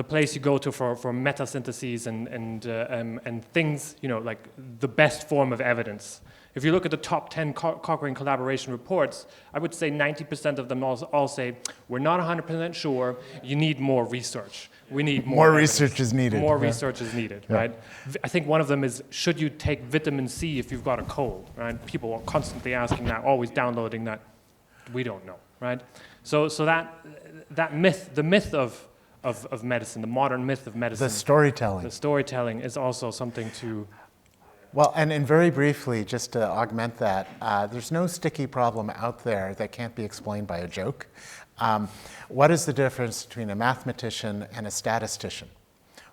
place you go to for meta-syntheses and things, like the best form of evidence. If you look at the top 10 Cochrane collaboration reports, I would say 90% of them all say, we're not 100% sure, you need more research. We need more research is needed. More research is needed, right? I think one of them is, should you take vitamin C if you've got a cold, right? People are constantly asking that, always downloading that. We don't know, right? So that myth, the myth of of medicine, the modern myth of medicine. The storytelling. The storytelling is also something to. Well, and very briefly, just to augment that, there's no sticky problem out there that can't be explained by a joke. What is the difference between a mathematician and a statistician?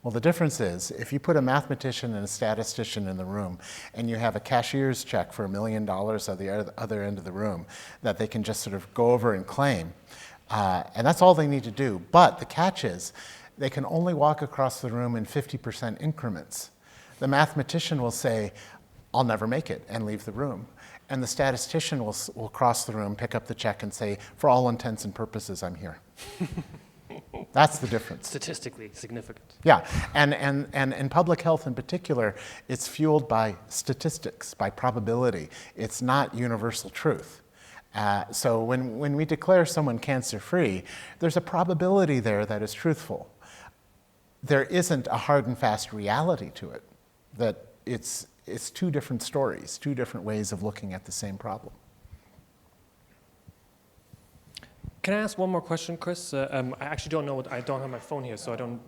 Well, the difference is, if you put a mathematician and a statistician in the room, and you have a cashier's check for $1 million at the other end of the room that they can just sort of go over and claim, and that's all they need to do. But the catch is, they can only walk across the room in 50% increments. The mathematician will say, I'll never make it, and leave the room. And the statistician will cross the room, pick up the check, and say, for all intents and purposes, I'm here. That's the difference. Statistically significant. Yeah, and in public health in particular, it's fueled by statistics, by probability. It's not universal truth. So when we declare someone cancer-free, there's a probability there that is truthful. There isn't a hard and fast reality to it, that it's two different stories, two different ways of looking at the same problem. Can I ask one more question, Chris? I actually don't know I don't have my phone here, so I don't.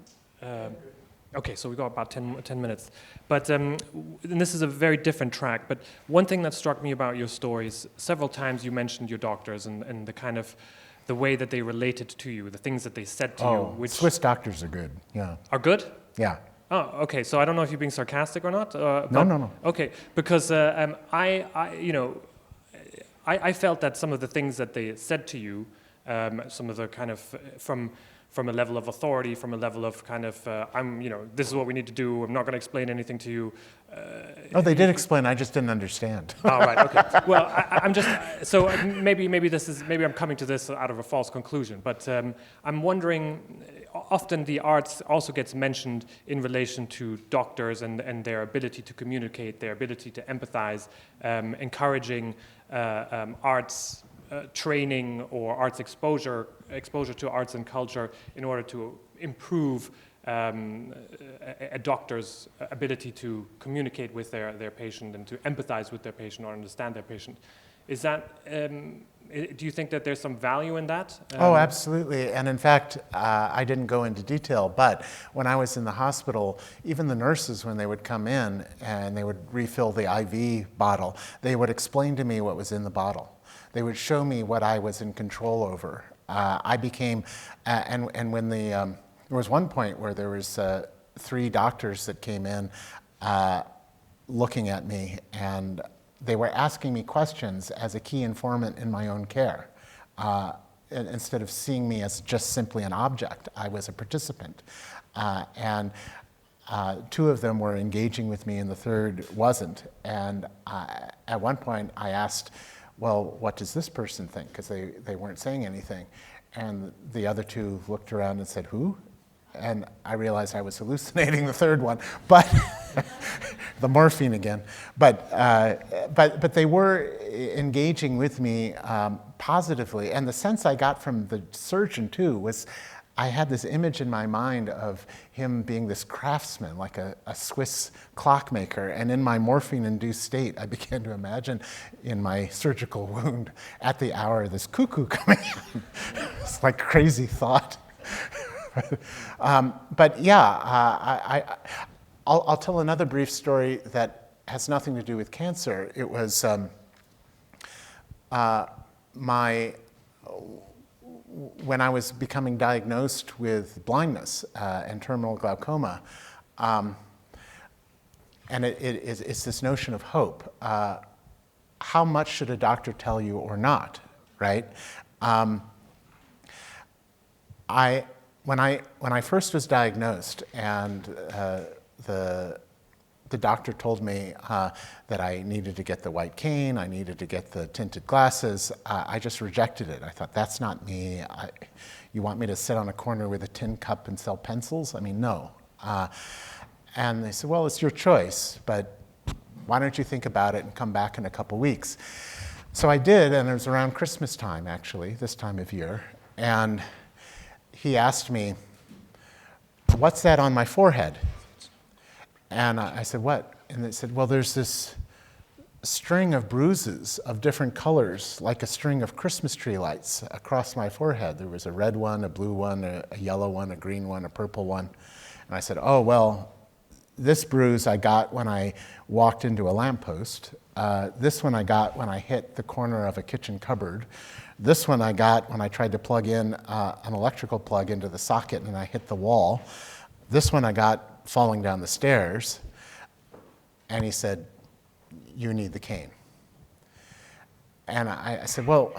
Okay, so we got about 10 minutes. But and this is a very different track, but one thing that struck me about your stories, several times you mentioned your doctors and the kind of the way that they related to you, the things that they said to you. Which Swiss doctors are good, yeah. Are good? Yeah. Oh, okay. So I don't know if you're being sarcastic or not. No. Okay, because I felt that some of the things that they said to you, some of the kind of from a level of authority, from a level of kind of this is what we need to do. I'm not going to explain anything to you. They did explain. I just didn't understand. Oh, right. Okay. Well, I'm just so maybe I'm coming to this out of a false conclusion, but I'm wondering. Often the arts also gets mentioned in relation to doctors and their ability to communicate, their ability to empathize, encouraging arts training or arts exposure to arts and culture in order to improve a doctor's ability to communicate with their patient and to empathize with their patient or understand their patient. Is that do you think that there's some value in that? Oh, absolutely. And in fact, I didn't go into detail, but when I was in the hospital, even the nurses, when they would come in and they would refill the IV bottle, they would explain to me what was in the bottle. They would show me what I was in control over. I became, and when there was one point where there was 3 doctors that came in looking at me, and they were asking me questions as a key informant in my own care. Instead of seeing me as just simply an object, I was a participant. And 2 of them were engaging with me and the 3rd wasn't. And at one point I asked, well, what does this person think? Because they weren't saying anything. And the other 2 looked around and said, who? And I realized I was hallucinating the 3rd one, but the morphine again. But they were engaging with me positively, and the sense I got from the surgeon too was, I had this image in my mind of him being this craftsman, like a Swiss clockmaker, and in my morphine-induced state, I began to imagine in my surgical wound at the hour this cuckoo coming in. It's like a crazy thought. But yeah, I'll tell another brief story that has nothing to do with cancer. It was when I was becoming diagnosed with blindness and terminal glaucoma, and it's this notion of hope. How much should a doctor tell you or not, right? When I first was diagnosed, and the doctor told me that I needed to get the white cane, I needed to get the tinted glasses, I just rejected it. I thought, that's not me. You want me to sit on a corner with a tin cup and sell pencils? I mean, no. And they said, well, it's your choice, but why don't you think about it and come back in a couple weeks? So I did, and it was around Christmas time, actually, this time of year. And he asked me, what's that on my forehead? And I said, what? And they said, well, there's this string of bruises of different colors, like a string of Christmas tree lights across my forehead. There was a red one, a blue one, a yellow one, a green one, a purple one. And I said, oh, well, this bruise I got when I walked into a lamppost. This one I got when I hit the corner of a kitchen cupboard. This one I got when I tried to plug in an electrical plug into the socket and I hit the wall. This one I got falling down the stairs. And he said, you need the cane. And I said, well,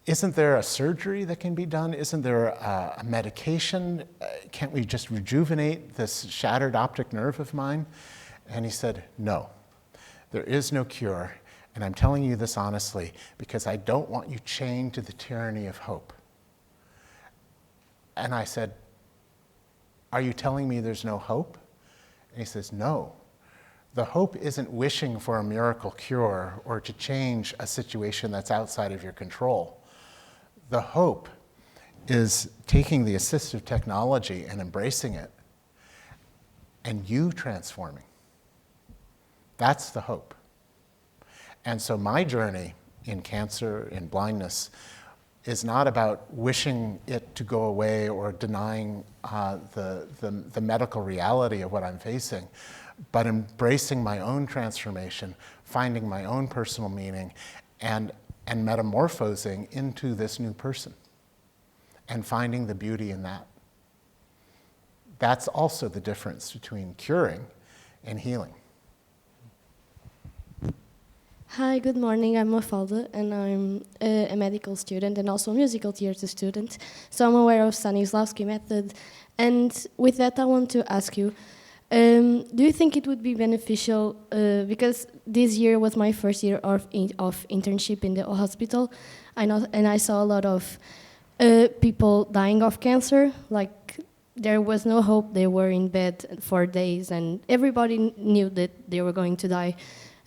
isn't there a surgery that can be done? Isn't there a medication? Can't we just rejuvenate this shattered optic nerve of mine? And he said, no, there is no cure. And I'm telling you this honestly because I don't want you chained to the tyranny of hope. And I said, are you telling me there's no hope? And he says, no. The hope isn't wishing for a miracle cure or to change a situation that's outside of your control. The hope is taking the assistive technology and embracing it and you transforming. That's the hope. And so my journey in cancer, in blindness, is not about wishing it to go away or denying the medical reality of what I'm facing, but embracing my own transformation, finding my own personal meaning, and metamorphosing into this new person, and finding the beauty in that. That's also the difference between curing and healing. Hi, good morning. I'm Mafalda, and I'm a medical student and also a musical theater student. So I'm aware of Stanislavski method. And with that, I want to ask you, do you think it would be beneficial, because this year was my first year of internship in the hospital, and I saw a lot of people dying of cancer, like there was no hope, they were in bed for days, and everybody knew that they were going to die.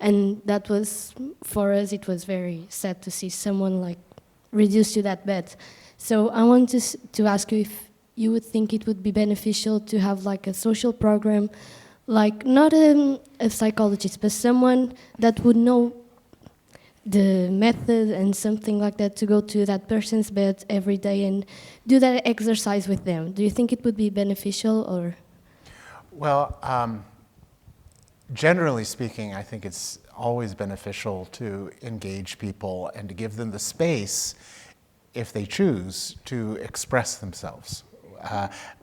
And that was, for us, it was very sad to see someone like reduced to that bed. So I want to ask you if you would think it would be beneficial to have like a social program, like not a psychologist, but someone that would know the method and something like that to go to that person's bed every day and do that exercise with them. Do you think it would be beneficial or? Well, generally speaking, I think it's always beneficial to engage people and to give them the space, if they choose, to express themselves,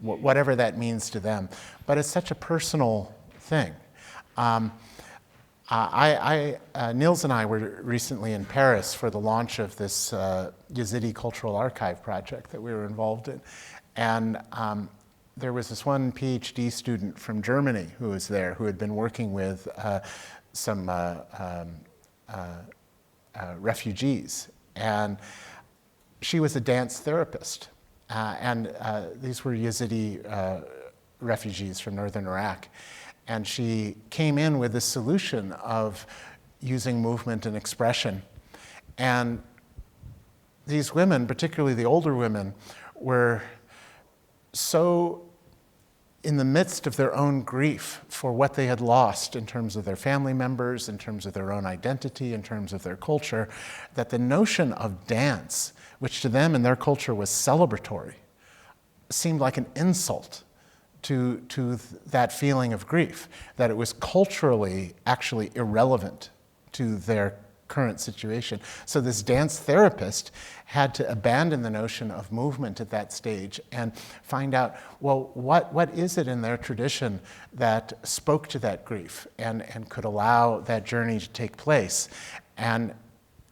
whatever that means to them. But it's such a personal thing. Niels and I were recently in Paris for the launch of this Yazidi Cultural Archive project that we were involved in. And there was this one PhD student from Germany who was there, who had been working with some refugees. And she was a dance therapist. And these were Yazidi refugees from northern Iraq. And she came in with this solution of using movement and expression. And these women, particularly the older women, were so in the midst of their own grief for what they had lost in terms of their family members, in terms of their own identity, in terms of their culture, that the notion of dance, which to them in their culture was celebratory, seemed like an insult to that feeling of grief, that it was culturally actually irrelevant to their current situation. So this dance therapist had to abandon the notion of movement at that stage and find out, well, what is it in their tradition that spoke to that grief and could allow that journey to take place. And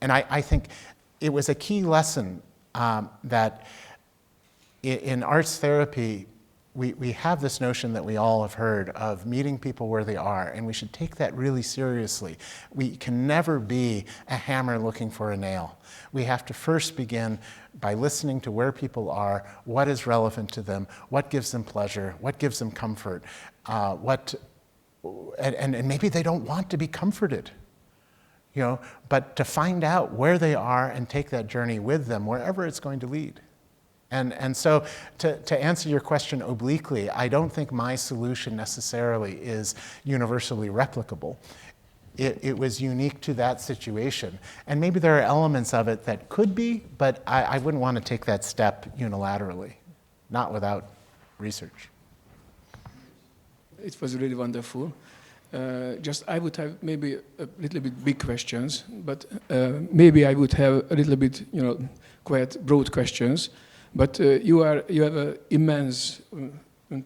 I think it was a key lesson that in arts therapy, we have this notion that we all have heard of meeting people where they are, and we should take that really seriously. We can never be a hammer looking for a nail. We have to first begin by listening to where people are, what is relevant to them, what gives them pleasure, what gives them comfort, and maybe they don't want to be comforted, but to find out where they are and take that journey with them, wherever it's going to lead. And so to answer your question obliquely, I don't think my solution necessarily is universally replicable. It was unique to that situation. And maybe there are elements of it that could be, but I wouldn't want to take that step unilaterally, not without research. It was really wonderful. Just I would have maybe a little bit big questions, but maybe I would have a little bit, quite broad questions. But you have an immense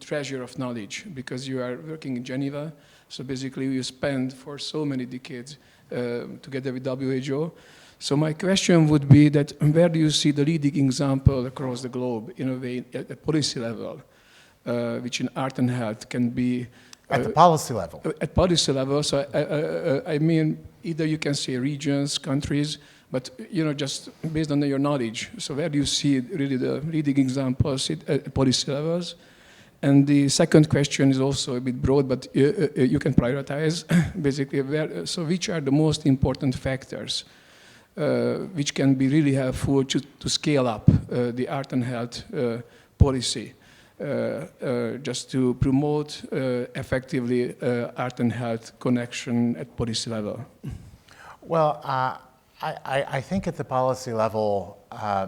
treasure of knowledge because you are working in Geneva. So basically, you spend for so many decades together with WHO. So my question would be that where do you see the leading example across the globe, in a way, at the policy level, which in art and health can be... At the policy level? At policy level, so I mean, either you can say regions, countries, but just based on your knowledge. So where do you see really the leading examples at policy levels? And the second question is also a bit broad, but you can prioritize, basically. So which are the most important factors which can be really helpful to scale up the art and health policy, just to promote effectively art and health connection at policy level? Well, I think at the policy level,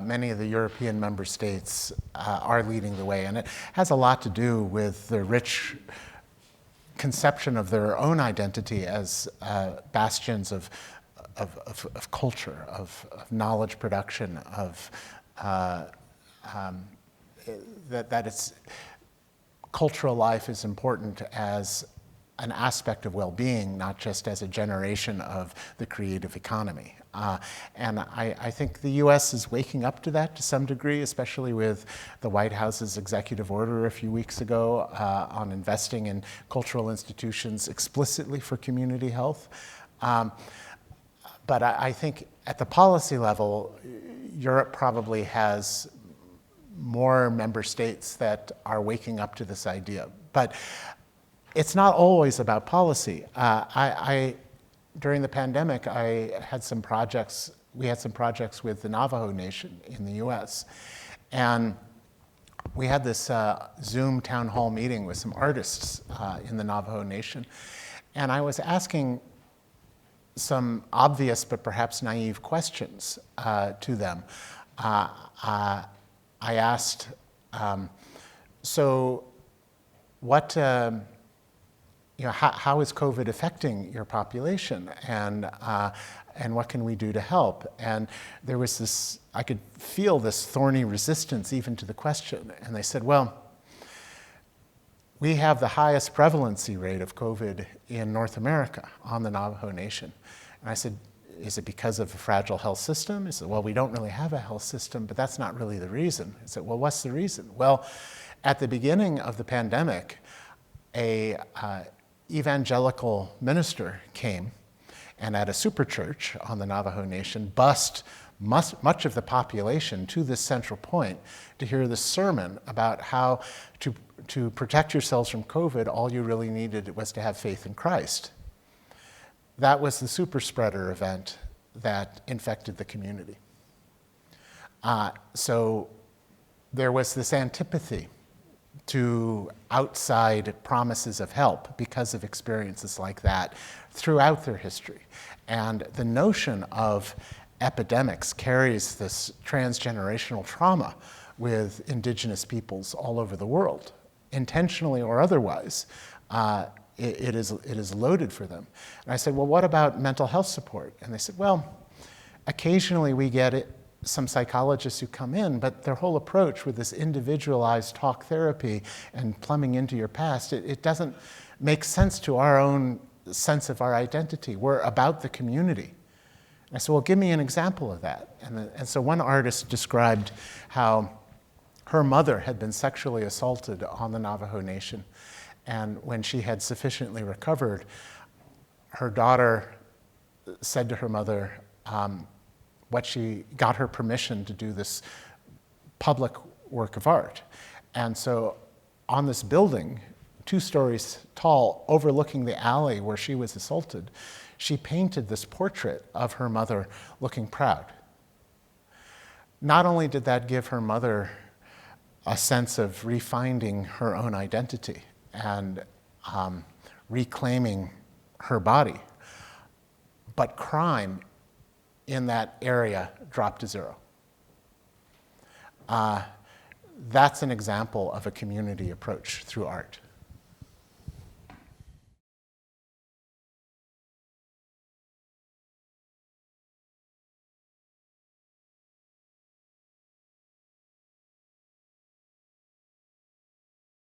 many of the European member states are leading the way, and it has a lot to do with the rich conception of their own identity as bastions of culture, of knowledge production, of that it's cultural life is important as an aspect of well-being, not just as a generation of the creative economy. And I think the US is waking up to that to some degree, especially with the White House's executive order a few weeks ago on investing in cultural institutions explicitly for community health. But I think at the policy level, Europe probably has more member states that are waking up to this idea. But it's not always about policy. During the pandemic, we had some projects with the Navajo Nation in the US. And we had this Zoom town hall meeting with some artists in the Navajo Nation. And I was asking some obvious but perhaps naive questions to them. I asked, so what, how is COVID affecting your population, and what can we do to help? And there was this, I could feel this thorny resistance even to the question. And they said, well, we have the highest prevalency rate of COVID in North America on the Navajo Nation. And I said, is it because of a fragile health system? He said, well, we don't really have a health system, but that's not really the reason. I said, well, what's the reason? Well, at the beginning of the pandemic, a evangelical minister came and at a super church on the Navajo Nation bussed much of the population to this central point to hear this sermon about how to protect yourselves from COVID, all you really needed was to have faith in Christ. That was the super spreader event that infected the community. So there was this antipathy to outside promises of help because of experiences like that throughout their history. And the notion of epidemics carries this transgenerational trauma with indigenous peoples all over the world, intentionally or otherwise. It is loaded for them. And I said, well, what about mental health support? And they said, well, occasionally we get some psychologists who come in, but their whole approach with this individualized talk therapy and plumbing into your past, it doesn't make sense to our own sense of our identity. We're about the community. And I said, well, give me an example of that. And so one artist described how her mother had been sexually assaulted on the Navajo Nation. And when she had sufficiently recovered, her daughter said to her mother, what she got her permission to do this public work of art. And so on this building, 2 stories tall, overlooking the alley where she was assaulted, she painted this portrait of her mother looking proud. Not only did that give her mother a sense of refinding her own identity and reclaiming her body. But crime in that area dropped to zero. That's an example of a community approach through art.